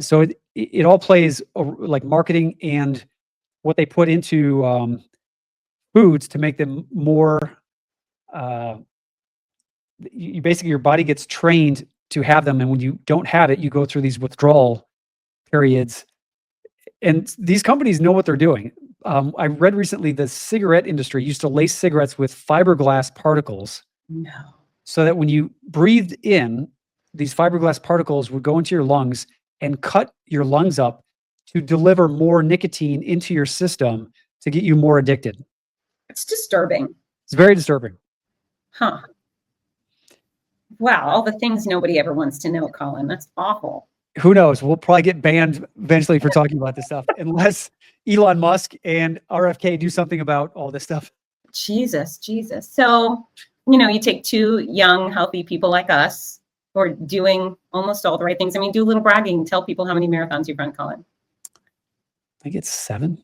So it all plays like marketing and what they put into foods to make them more. Basically, your body gets trained to have them, and when you don't have it, you go through these withdrawal periods. And these companies know what they're doing. I read recently the cigarette industry used to lace cigarettes with fiberglass particles. No. So that when you breathed in, these fiberglass particles would go into your lungs and cut your lungs up to deliver more nicotine into your system to get you more addicted. It's disturbing. It's very disturbing. Huh. Wow, all the things nobody ever wants to know, Colin. That's awful. Who knows? We'll probably get banned eventually for talking about this stuff, unless Elon Musk and RFK do something about all this stuff. Jesus. So, you take two young, healthy people like us who are doing almost all the right things. I mean, do a little bragging. Tell people how many marathons you've run, Colin. I think it's 7.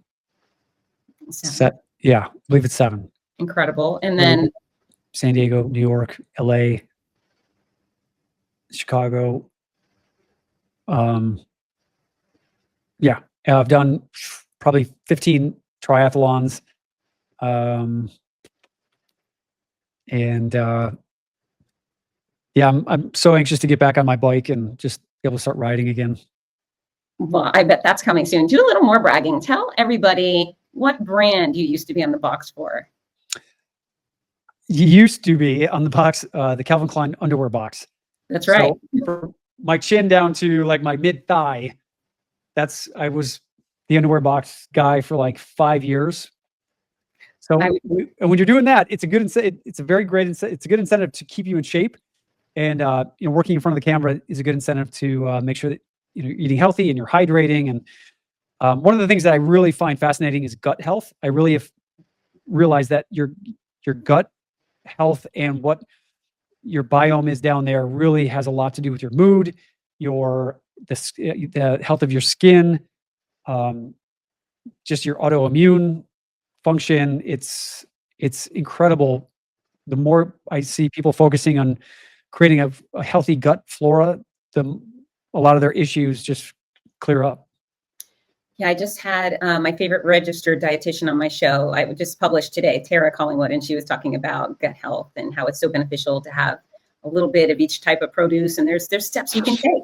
7. Yeah, I believe it's 7. Incredible. And then San Diego, New York, LA, Chicago. I've done probably 15 triathlons. I'm so anxious to get back on my bike and just be able to start riding again. Well, I bet that's coming soon. Do a little more bragging. Tell everybody what brand you used to be on the box for. You used to be on the box, the Calvin Klein underwear box. That's right. So from my chin down to like my mid thigh, I was the underwear box guy for like 5 years. So and when you're doing that, it's a good incentive. It's a very great it's a good incentive to keep you in shape. And working in front of the camera is a good incentive to make sure that you're eating healthy and you're hydrating. And one of the things that I really find fascinating is gut health. I really have realized that your gut health and what your biome is down there really has a lot to do with your mood, the health of your skin, just your autoimmune function. It's incredible. The more I see people focusing on creating a healthy gut flora, a lot of their issues just clear up. Yeah, I just had my favorite registered dietitian on my show. I just published today, Tara Collingwood, and she was talking about gut health and how it's so beneficial to have a little bit of each type of produce. And there's steps you can take.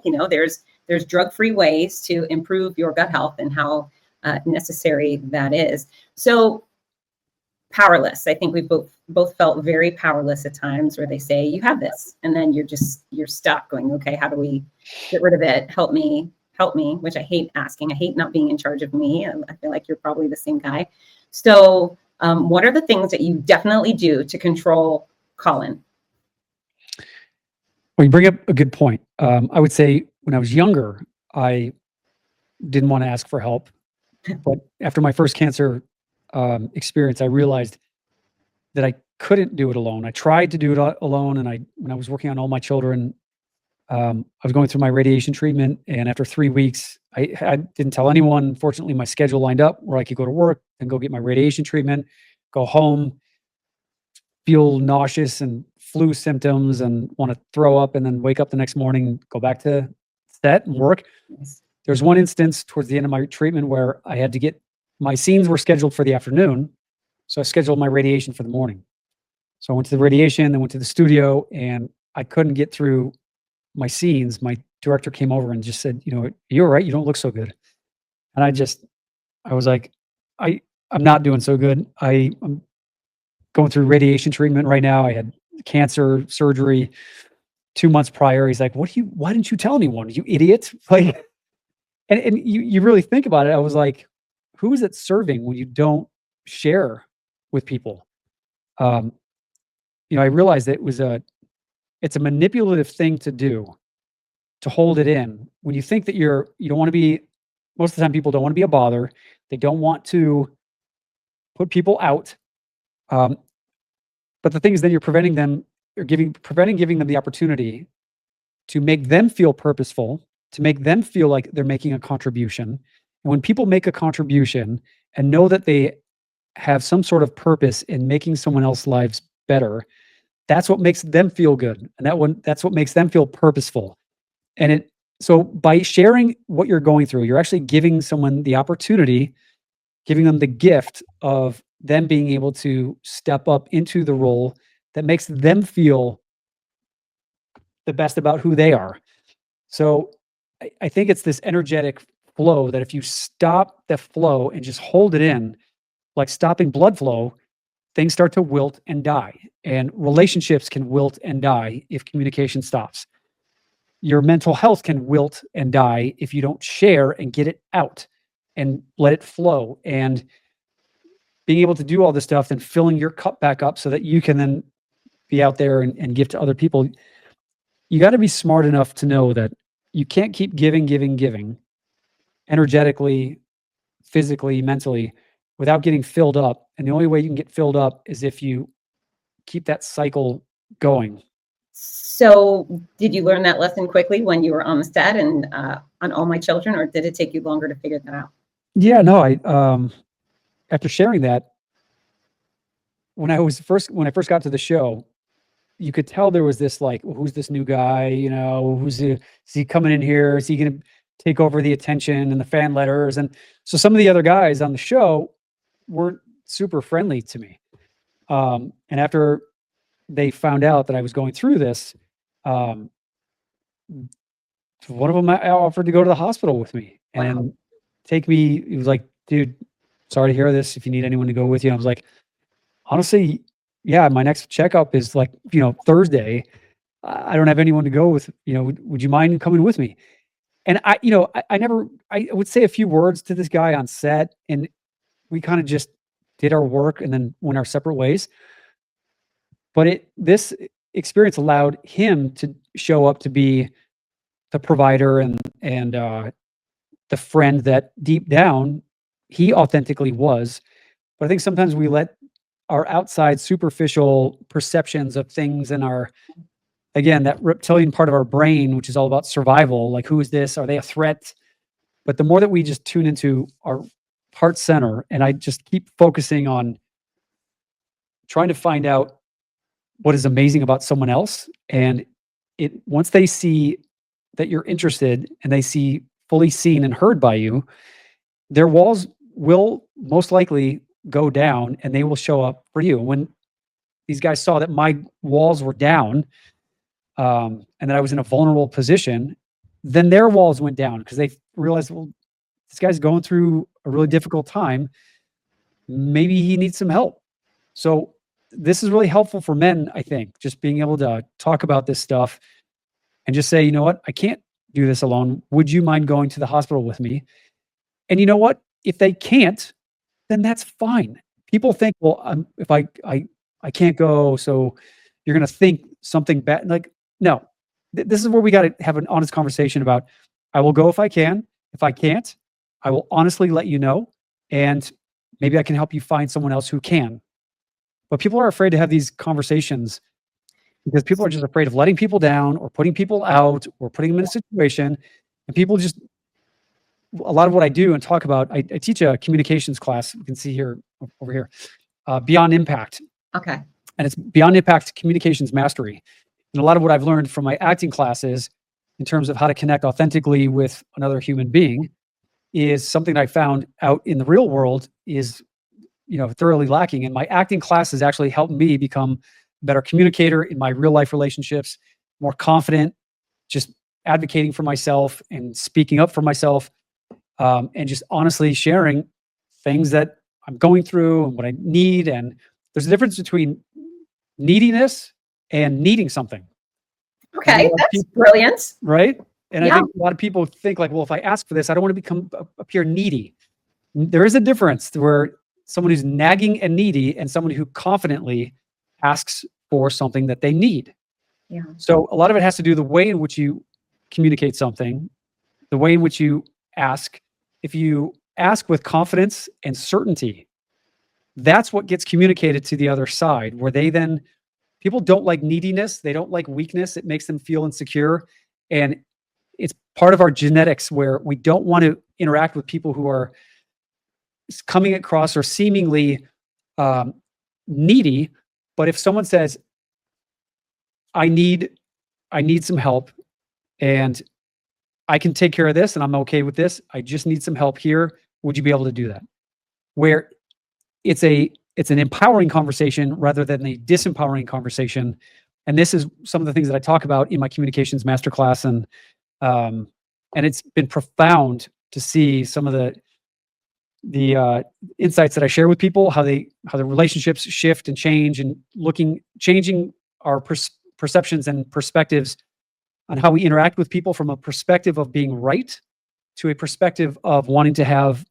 There's drug-free ways to improve your gut health and how necessary that is. So powerless. I think we both felt very powerless at times, where they say, you have this, and then you're stuck going, okay, how do we get rid of it? Help me, which I hate asking. I hate not being in charge of me. I feel like you're probably the same guy. So what are the things that you definitely do to control Colin? Well, you bring up a good point. I would say when I was younger, I didn't want to ask for help. But after my first cancer experience, I realized that I couldn't do it alone. I tried to do it alone. And when I was working on all my children, I was going through my radiation treatment. And after 3 weeks, I didn't tell anyone. Fortunately, my schedule lined up where I could go to work and go get my radiation treatment, go home, feel nauseous and flu symptoms and want to throw up, and then wake up the next morning, go back to set and work. There's one instance towards the end of my treatment where I had to get my scenes were scheduled for the afternoon. So I scheduled my radiation for the morning. So I went to the radiation, then went to the studio, and I couldn't get through my scenes. My director came over and just said, you're right. You don't look so good. And I was like, I'm not doing so good. I'm going through radiation treatment right now. I had cancer surgery 2 months prior. He's like, why didn't you tell anyone? You idiot. Like, and you really think about it. I was like, who is it serving when you don't share with people? I realized that it's a manipulative thing to do, to hold it in. When you think that you don't want to be, most of the time people don't want to be a bother. They don't want to put people out. But the thing is, then you're preventing giving them the opportunity to make them feel purposeful, to make them feel like they're making a contribution. And when people make a contribution and know that they have some sort of purpose in making someone else's lives better, that's what makes them feel good. And that's what makes them feel purposeful. And so by sharing what you're going through, you're actually giving someone the opportunity, giving them the gift of them being able to step up into the role that makes them feel the best about who they are. So I think it's this energetic flow that if you stop the flow and just hold it in, like stopping blood flow, things start to wilt and die. And relationships can wilt and die if communication stops. Your mental health can wilt and die if you don't share and get it out and let it flow. And being able to do all this stuff, then filling your cup back up so that you can then be out there and give to other people. You got to be smart enough to know that you can't keep giving energetically, physically, mentally, without getting filled up. And the only way you can get filled up is if you keep that cycle going. So did you learn that lesson quickly when you were on the set and on All My Children, or did it take you longer to figure that out? Yeah, no, after sharing that, when I first got to the show, you could tell there was this like, well, who's this new guy? Is he coming in here? Is he going to take over the attention and the fan letters? And so some of the other guys on the show weren't super friendly to me. And after they found out that I was going through this, one of them offered to go to the hospital with me and take me. He was like, dude, sorry to hear this. If you need anyone to go with you. I was like, honestly, yeah, my next checkup is like, Thursday. I don't have anyone to go with, would you mind coming with me? And I would say a few words to this guy on set, and we kind of just did our work and then went our separate ways. But this experience allowed him to show up to be the provider and the friend that deep down he authentically was. But I think sometimes we let our outside superficial perceptions of things and that reptilian part of our brain, which is all about survival, like, who is this? Are they a threat? But the more that we just tune into our heart center, and I just keep focusing on trying to find out what is amazing about someone else. And once they see that you're interested and they see fully seen and heard by you, their walls will most likely go down and they will show up for you. When these guys saw that my walls were down, and that I was in a vulnerable position, then their walls went down because they realized, well, this guy's going through a really difficult time. Maybe he needs some help. So this is really helpful for men, I think, just being able to talk about this stuff and just say, you know what, I can't do this alone. Would you mind going to the hospital with me? And you know what? If they can't, then that's fine. People think, well, if I can't go, so you're going to think something bad. Like, no, this is where we got to have an honest conversation about, I will go if I can. If I can't, I will honestly let you know. And maybe I can help you find someone else who can. But people are afraid to have these conversations because people are just afraid of letting people down or putting people out or putting them in a situation. And people just, a lot of what I do and talk about, I teach a communications class. You can see here, over here, Beyond Impact. Okay. And it's Beyond Impact Communications Mastery. And a lot of what I've learned from my acting classes in terms of how to connect authentically with another human being is something I found out in the real world is, thoroughly lacking. And my acting classes actually helped me become a better communicator in my real life relationships, more confident, just advocating for myself and speaking up for myself, and just honestly sharing things that I'm going through and what I need. And there's a difference between neediness and needing something. Okay, that's brilliant. Right? And Yeah. I think a lot of people think like, well, if I ask for this, I don't want to appear needy. There is a difference where someone who's nagging and needy and someone who confidently asks for something that they need. Yeah. So a lot of it has to do the way in which you communicate something, the way in which you ask. If you ask with confidence and certainty, that's what gets communicated to the other side, where people don't like neediness. They don't like weakness. It makes them feel insecure. And it's part of our genetics where we don't want to interact with people who are coming across or seemingly needy. But if someone says, I need some help and I can take care of this and I'm okay with this, I just need some help here, would you be able to do that? Where it's an empowering conversation rather than a disempowering conversation. And this is some of the things that I talk about in my communications masterclass. And it's been profound to see some of the insights that I share with people, how the relationships shift and change, and changing our perceptions and perspectives on how we interact with people from a perspective of being right to a perspective of wanting to have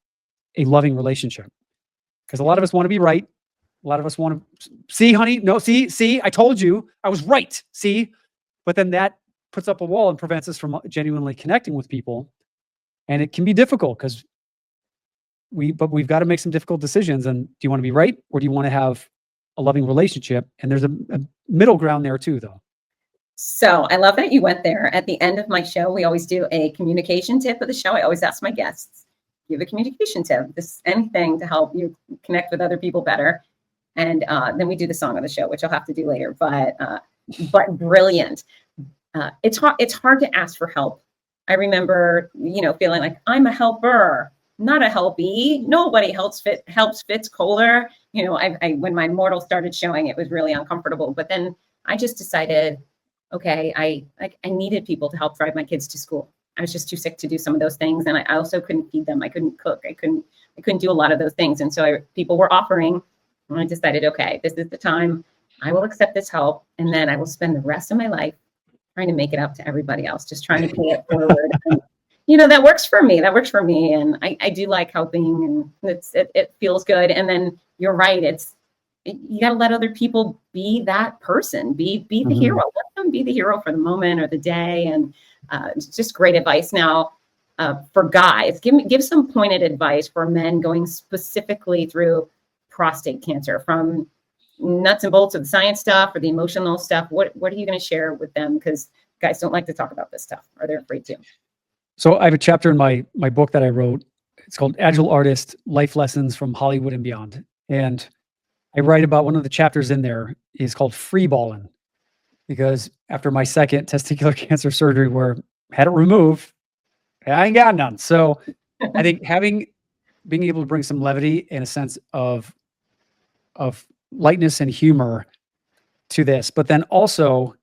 a loving relationship. Because a lot of us want to be right. A lot of us want to see, honey, no, see, I told you I was right. See, but then that puts up a wall and prevents us from genuinely connecting with people. And it can be difficult because we've got to make some difficult decisions. And do you want to be right or do you want to have a loving relationship? And there's a middle ground there too, though. So I love that you went there. At the end of my show, we always do a communication tip of the show. I always ask my guests, give a communication tip, this anything to help you connect with other people better. And then we do the song of the show, which I'll have to do later. But brilliant. It's hard to ask for help. I remember, feeling like I'm a helper, not a helpee. Nobody helps Fitz Koehler. When my mortal started showing, it was really uncomfortable. But then I just decided, okay, I needed people to help drive my kids to school. I was just too sick to do some of those things, and I also couldn't feed them. I couldn't cook. I couldn't do a lot of those things. And so people were offering, and I decided, okay, this is the time. I will accept this help, and then I will spend the rest of my life trying to make it up to everybody else, just trying to pay it forward. And, that works for me. That works for me, and I do like helping, and it feels good. And then you're right. You got to let other people be that person, be the hero. Let them be the hero for the moment or the day. And it's just great advice. Now, for guys, give some pointed advice for men going specifically through prostate cancer, from nuts and bolts of the science stuff or the emotional stuff. What are you going to share with them? Because guys don't like to talk about this stuff, or they're afraid to. So I have a chapter in my book that I wrote. It's called Agile Artist: Life Lessons from Hollywood and Beyond. And I write about one of the chapters in there is called Free Ballin', because after my second testicular cancer surgery where I had it removed, I ain't got none. So I think being able to bring some levity and a sense of lightness and humor to this, but then also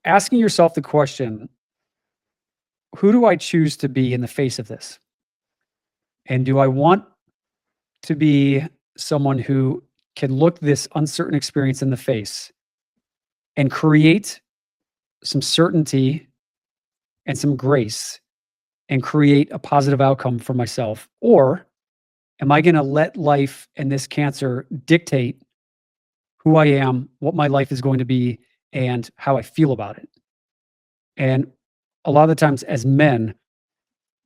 asking yourself the question, who do I choose to be in the face of this? And do I want to be someone who can look this uncertain experience in the face and create some certainty and some grace and create a positive outcome for myself? Or am I going to let life and this cancer dictate who I am, what my life is going to be, and how I feel about it? And a lot of the times as men,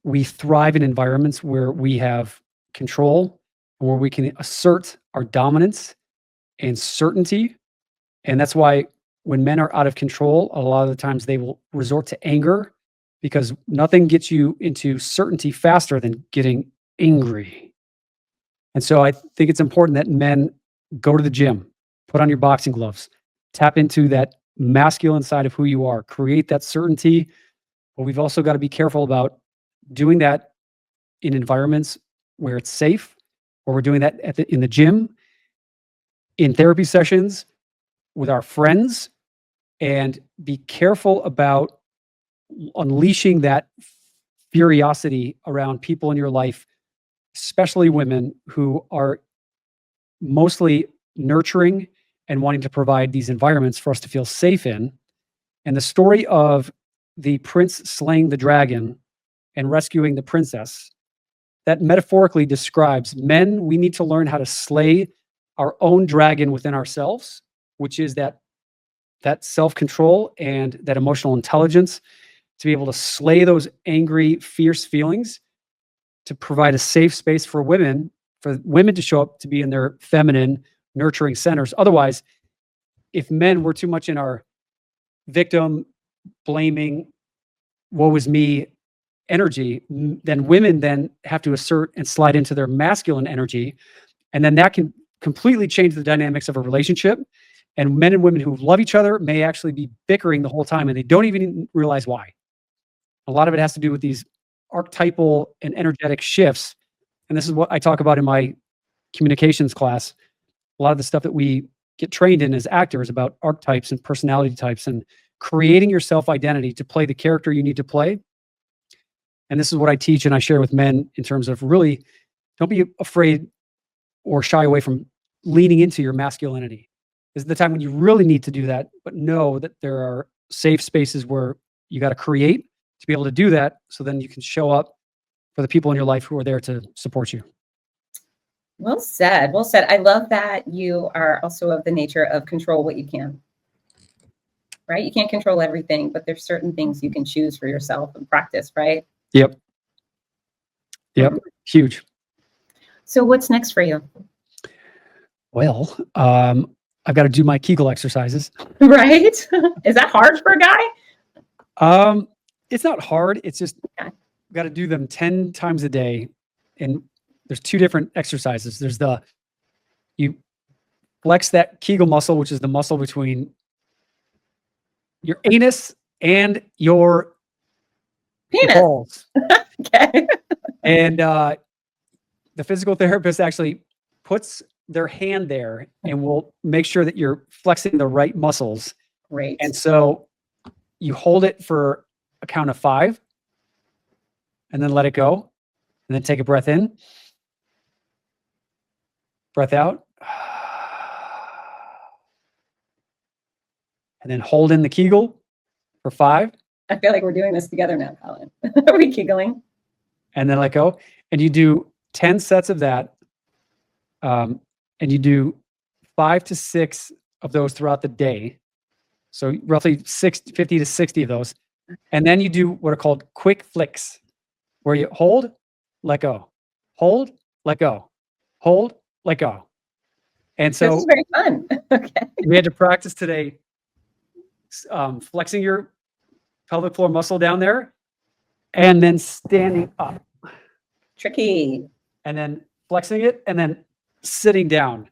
we thrive in environments where we have control, where we can assert our dominance and certainty. And that's why when men are out of control, a lot of the times they will resort to anger, because nothing gets you into certainty faster than getting angry. And so I think it's important that men go to the gym, put on your boxing gloves, tap into that masculine side of who you are, create that certainty. But we've also got to be careful about doing that in environments where it's safe, or we're doing that in the gym, in therapy sessions, with our friends, and be careful about unleashing that curiosity around people in your life, especially women who are mostly nurturing and wanting to provide these environments for us to feel safe in. And the story of the prince slaying the dragon and rescuing the princess, that metaphorically describes men. We need to learn how to slay our own dragon within ourselves, which is that self-control and that emotional intelligence, to be able to slay those angry, fierce feelings, to provide a safe space for women to show up, to be in their feminine, nurturing centers. Otherwise, if men were too much in our victim, blaming, woe is me energy, then women then have to assert and slide into their masculine energy. And then that can completely change the dynamics of a relationship. And men and women who love each other may actually be bickering the whole time, and they don't even realize why. A lot of it has to do with these archetypal and energetic shifts. And this is what I talk about in my communications class. A lot of the stuff that we get trained in as actors about archetypes and personality types, and creating your self-identity to play the character you need to play. And this is what I teach and I share with men in terms of really don't be afraid or shy away from leaning into your masculinity. This is the time when you really need to do that, but know that there are safe spaces where you got to create to be able to do that, so then you can show up for the people in your life who are there to support you. Well said. Well said. I love that you are also of the nature of control what you can. Right? You can't control everything, but there's certain things you can choose for yourself and practice, right? Yep. Huge. So what's next for you? Well, I've got to do my Kegel exercises. Right? Is that hard for a guy? It's not hard. It's just Okay. got to do them 10 times a day. And there's two different exercises. There's you flex that Kegel muscle, which is the muscle between your anus and your Penis. balls. Okay. And the physical therapist actually puts their hand there and will make sure that you're flexing the right muscles. Great. And so you hold it for a count of 5 and then let it go. And then take a breath in, breath out, and then hold in the Kegel for 5. I feel like we're doing this together now, Colin. Are we giggling? And then let go. And you do 10 sets of that. And you do 5 to 6 of those throughout the day. So roughly 50 to 60 of those. And then you do what are called quick flicks, where you hold, let go, hold, let go, hold, let go. And so This is very fun. Okay. we had to practice today flexing your pelvic floor muscle down there and then standing up. Tricky. And then flexing it and then sitting down.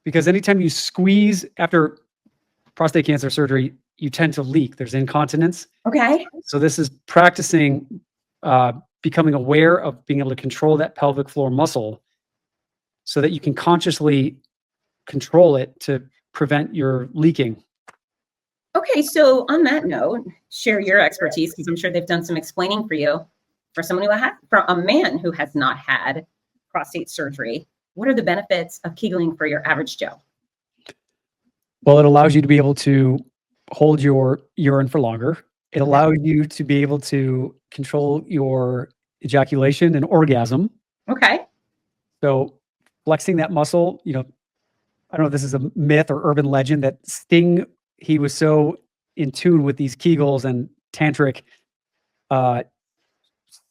Because anytime you squeeze after prostate cancer surgery, you tend to leak. There's incontinence. Okay. So this is practicing becoming aware of being able to control that pelvic floor muscle so that you can consciously control it to prevent your leaking. Okay. So on that note, share your expertise, because I'm sure they've done some explaining for you. For someone for a man who has not had prostate surgery, what are the benefits of Kegling for your average Joe? Well, it allows you to be able to hold your urine for longer. It allows you to be able to control your ejaculation and orgasm. Okay. So flexing that muscle, I don't know if this is a myth or urban legend that Sting, he was so in tune with these Kegels and tantric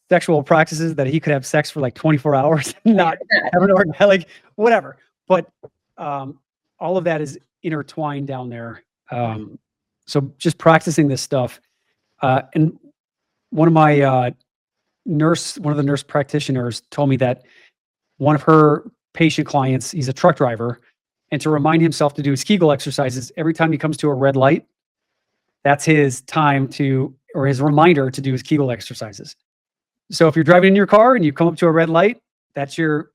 sexual practices that he could have sex for like 24 hours and not have an orgasm, like whatever. But all of that is intertwined down there. So just practicing this stuff. And one of the nurse practitioners told me that one of her patient clients, he's a truck driver, and to remind himself to do his Kegel exercises every time he comes to a red light, that's his time or his reminder to do his Kegel exercises. So if you're driving in your car and you come up to a red light, that's your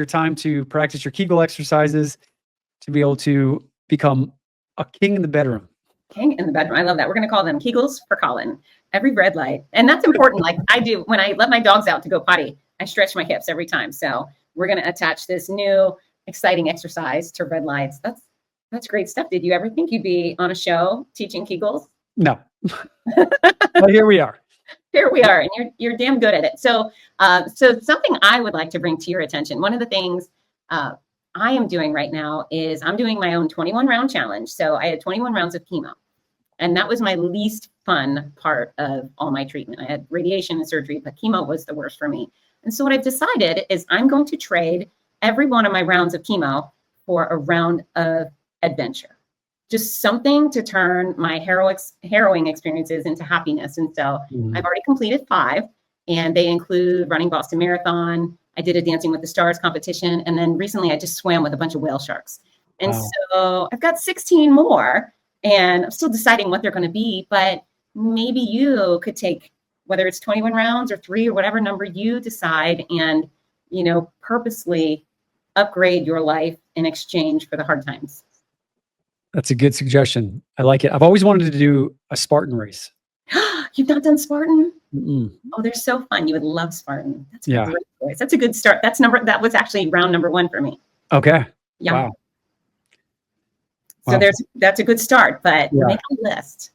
time to practice your Kegel exercises to be able to become a king in the bedroom. King in the bedroom. I love that. We're going to call them Kegels for Colin. Every red light. And that's important. Like I do when I let my dogs out to go potty, I stretch my hips every time. So we're going to attach this new exciting exercise to red lights. That's great stuff. Did you ever think you'd be on a show teaching Kegels? No. But here we are. Here we are, and you're damn good at it. So, so something I would like to bring to your attention. One of the things I am doing right now is I'm doing my own 21 round challenge. So I had 21 rounds of chemo, and that was my least fun part of all my treatment. I had radiation and surgery, but chemo was the worst for me. And so what I've decided is I'm going to trade every one of my rounds of chemo for a round of adventure. Just something to turn my harrowing experiences into happiness. And so I've already completed 5, and they include running Boston Marathon. I did a Dancing with the Stars competition. And then recently I just swam with a bunch of whale sharks. And so I've got 16 more, and I'm still deciding what they're going to be, but maybe you could take, whether it's 21 rounds or 3 or whatever number you decide, and, purposely upgrade your life in exchange for the hard times. That's a good suggestion. I like it. I've always wanted to do a Spartan race. You've not done Spartan? Mm-mm. Oh, they're so fun. You would love Spartan. That's a great choice. That's a good start. That was actually round number 1 for me. Okay. Yeah. Wow. So that's a good start, but make a list.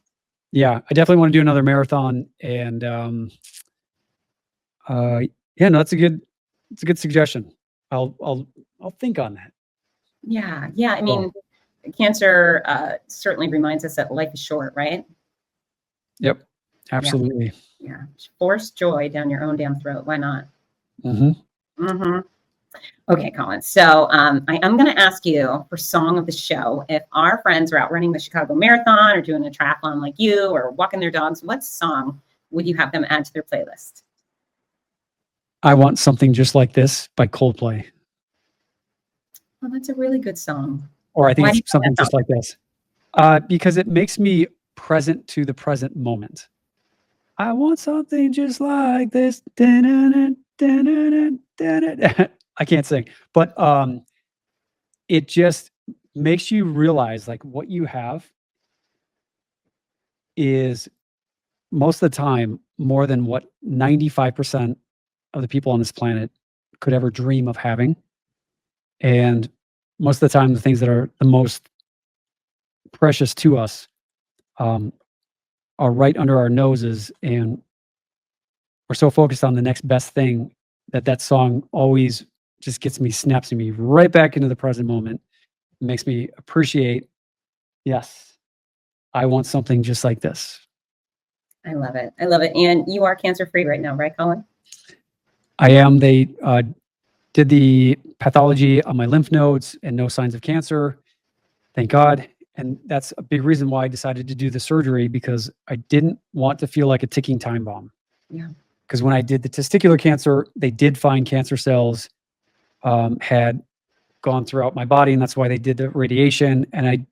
Yeah, I definitely want to do another marathon, and that's a good suggestion. I'll think on that. Yeah. I mean, cancer certainly reminds us that life is short, right? Yep, absolutely. Yeah. Force joy down your own damn throat. Why not? Okay, Colin. So I am going to ask you for song of the show. If our friends are out running the Chicago Marathon or doing a triathlon like you or walking their dogs, what song would you have them add to their playlist? I Want Something Just Like This by Coldplay. Well, that's a really good song. Or I think it's Something Just Like This. Because it makes me present to the present moment. I want something just like this. I can't sing, but it just makes you realize like what you have is most of the time more than what 95% of the people on this planet could ever dream of having. And most of the time, the things that are the most precious to us are right under our noses, and we're so focused on the next best thing that song always just snaps me right back into the present moment. It makes me appreciate, yes, I want something just like this. I love it. And you are cancer-free right now, right, Colin? I am. They did the pathology on my lymph nodes and no signs of cancer. Thank God. And that's a big reason why I decided to do the surgery, because I didn't want to feel like a ticking time bomb. Yeah. Because when I did the testicular cancer, they did find cancer cells had gone throughout my body, and that's why they did the radiation. And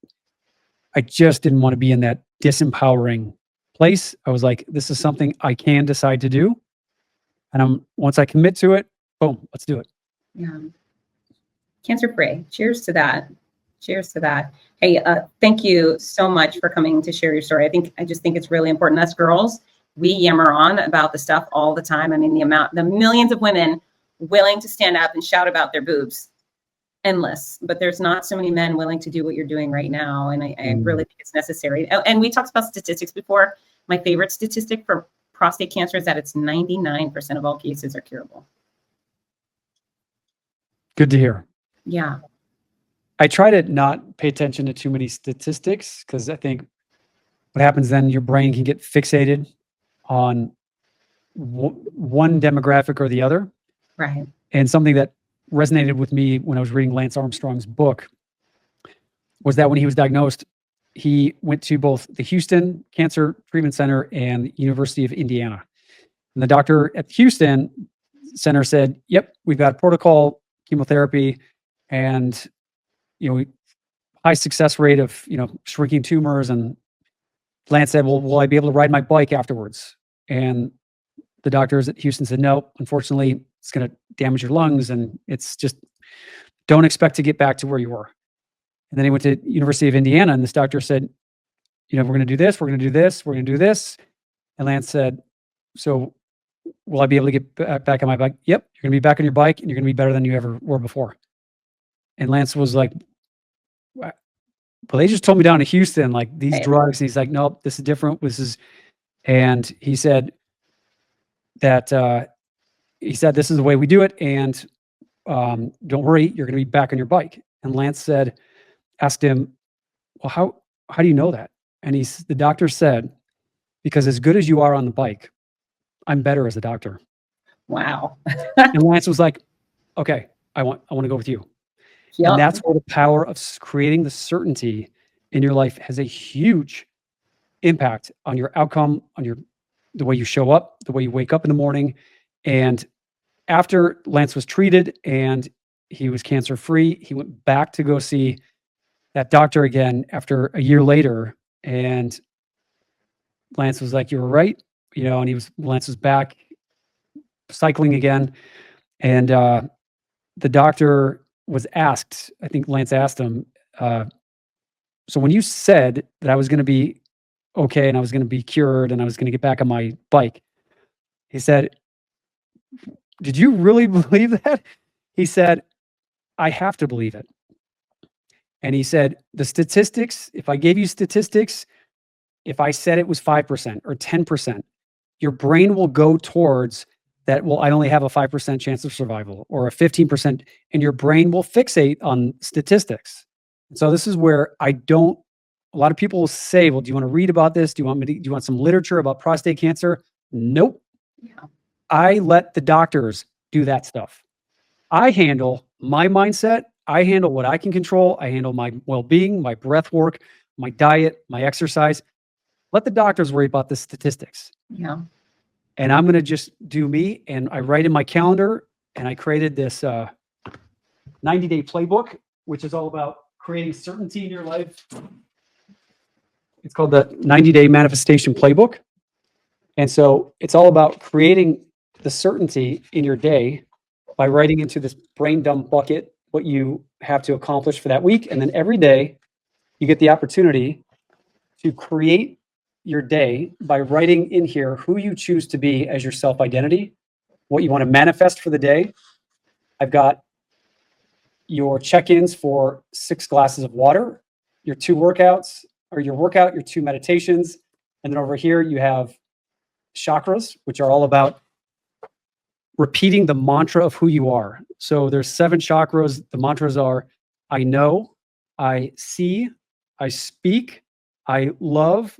I just didn't want to be in that disempowering place. I was like, this is something I can decide to do. And once I commit to it, boom, let's do it. Yeah. Cancer-free. Cheers to that. Cheers to that. Hey, thank you so much for coming to share your story. I just think it's really important. Us girls, we yammer on about the stuff all the time. I mean, the millions of women willing to stand up and shout about their boobs. Endless, but there's not so many men willing to do what you're doing right now. And I really think it's necessary. And we talked about statistics before. My favorite statistic for prostate cancer is that it's 99% of all cases are curable. Good to hear. Yeah. I try to not pay attention to too many statistics because I think what happens then, your brain can get fixated on one demographic or the other. Right. And something that resonated with me when I was reading Lance Armstrong's book was that when he was diagnosed, he went to both the Houston Cancer Treatment Center and the University of Indiana. And the doctor at the Houston Center said, yep, we've got protocol chemotherapy and, high success rate of, shrinking tumors. And Lance said, well, will I be able to ride my bike afterwards? And the doctors at Houston said, no, unfortunately, it's going to damage your lungs. And it's just, don't expect to get back to where you were. And then he went to University of Indiana and this doctor said, we're going to do this, we're going to do this, we're going to do this. And Lance said, so will I be able to get back on my bike? Yep. You're going to be back on your bike and you're going to be better than you ever were before. And Lance was like, well, they just told me down to Houston, like these drugs. And he's like, nope, this is different. And he said that, this is the way we do it. And don't worry, you're going to be back on your bike. And Lance asked him, well, how do you know that? And the doctor said, because as good as you are on the bike, I'm better as a doctor. Wow. And Lance was like, okay, I want to go with you. Yep. And that's where the power of creating the certainty in your life has a huge impact on your outcome, on the way you show up, the way you wake up in the morning. And after Lance was treated and he was cancer free, he went back to go see that doctor again after a year later. And Lance was like, you were right. And Lance was back cycling again. And the doctor was asked, I think Lance asked him, so when you said that I was going to be okay and I was going to be cured and I was going to get back on my bike, he said, did you really believe that? He said, I have to believe it. And he said, the statistics, if I gave you statistics, if I said it was 5% or 10%, your brain will go towards that. Well, I only have a 5% chance of survival or a 15%, and your brain will fixate on statistics. And so this is where a lot of people will say, well, do you want to read about this? Do you want some literature about prostate cancer? Nope. Yeah. I let the doctors do that stuff. I handle my mindset. I handle what I can control. I handle my well-being, my breath work, my diet, my exercise. Let the doctors worry about the statistics. Yeah. And I'm going to just do me. And I write in my calendar, and I created this 90-day playbook, which is all about creating certainty in your life. It's called the 90-day manifestation playbook. And so it's all about creating the certainty in your day by writing into this brain dump bucket what you have to accomplish for that week. And then every day you get the opportunity to create your day by writing in here who you choose to be as your self-identity, what you want to manifest for the day. I've got your check-ins for 6 glasses of water, your 2 workouts, or your workout, your 2 meditations. And then over here you have chakras, which are all about repeating the mantra of who you are. So there's 7 chakras. The mantras are, I know, I see, I speak, I love,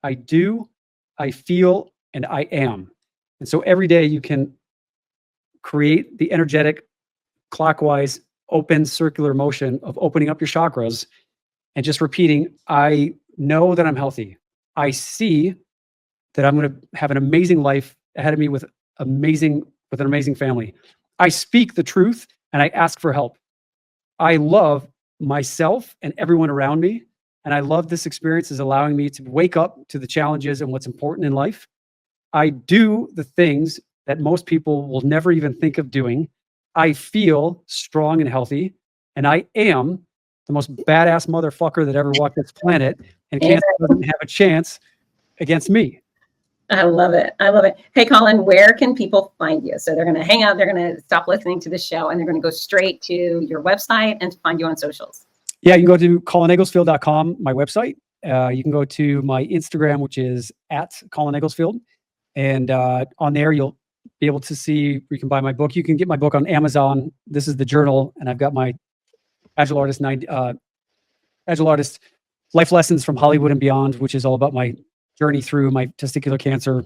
I do, I feel, and I am. And so every day you can create the energetic, clockwise, open circular motion of opening up your chakras and just repeating, I know that I'm healthy. I see that I'm going to have an amazing life ahead of me with an amazing family. I speak the truth and I ask for help. I love myself and everyone around me. And I love this experience is allowing me to wake up to the challenges and what's important in life. I do the things that most people will never even think of doing. I feel strong and healthy. And I am the most badass motherfucker that ever walked this planet. And cancer doesn't have a chance against me. I love it. I love it. Hey, Colin, where can people find you? So they're going to hang out, they're going to stop listening to the show, and they're going to go straight to your website and to find you on socials. Yeah, you can go to colinegglesfield.com, my website. You can go to my Instagram, which is at Colin Egglesfield. And on there, you'll be able to see, you can buy my book. You can get my book on Amazon. This is the journal, and I've got my Agile Artist Life Lessons from Hollywood and Beyond, which is all about my journey through my testicular cancer.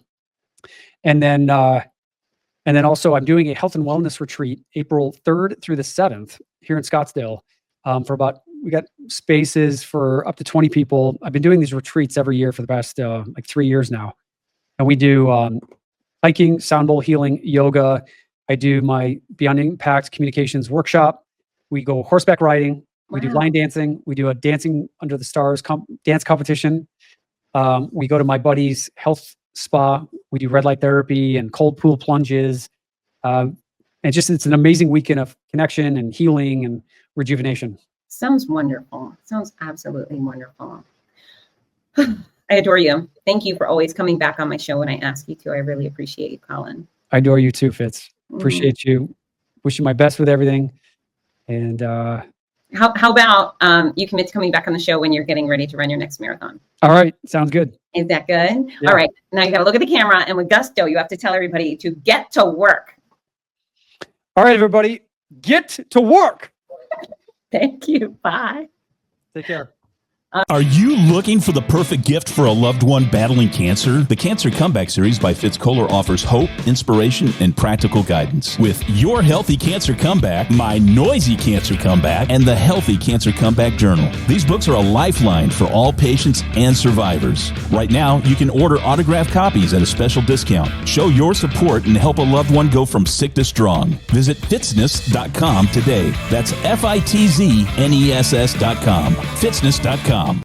And then also I'm doing a health and wellness retreat April 3rd through the 7th here in Scottsdale. We got spaces for up to 20 people. I've been doing these retreats every year for the past 3 years now. And we do hiking, sound bowl healing, yoga. I do my Beyond Impact communications workshop. We go horseback riding. We do line dancing. We do a dancing under the stars dance competition. We go to my buddy's health spa. We do red light therapy and cold pool plunges. And it's an amazing weekend of connection and healing and rejuvenation. Sounds wonderful. Sounds absolutely wonderful. I adore you. Thank you for always coming back on my show when I ask you to. I really appreciate you, Colin. I adore you too, Fitz. Appreciate you. Wish you my best with everything. And how about you commit to coming back on the show when you're getting ready to run your next marathon? All right. Sounds good. Is that good? Yeah. All right. Now you got to look at the camera, and with gusto, you have to tell everybody to get to work. All right, everybody, get to work. Thank you. Bye. Take care. Are you looking for the perfect gift for a loved one battling cancer? The Cancer Comeback Series by Fitz Koehler offers hope, inspiration, and practical guidance. With Your Healthy Cancer Comeback, My Noisy Cancer Comeback, and the Healthy Cancer Comeback Journal. These books are a lifeline for all patients and survivors. Right now, you can order autographed copies at a special discount. Show your support and help a loved one go from sick to strong. Visit Fitzness.com today. That's Fitzness.com. Fitzness.com.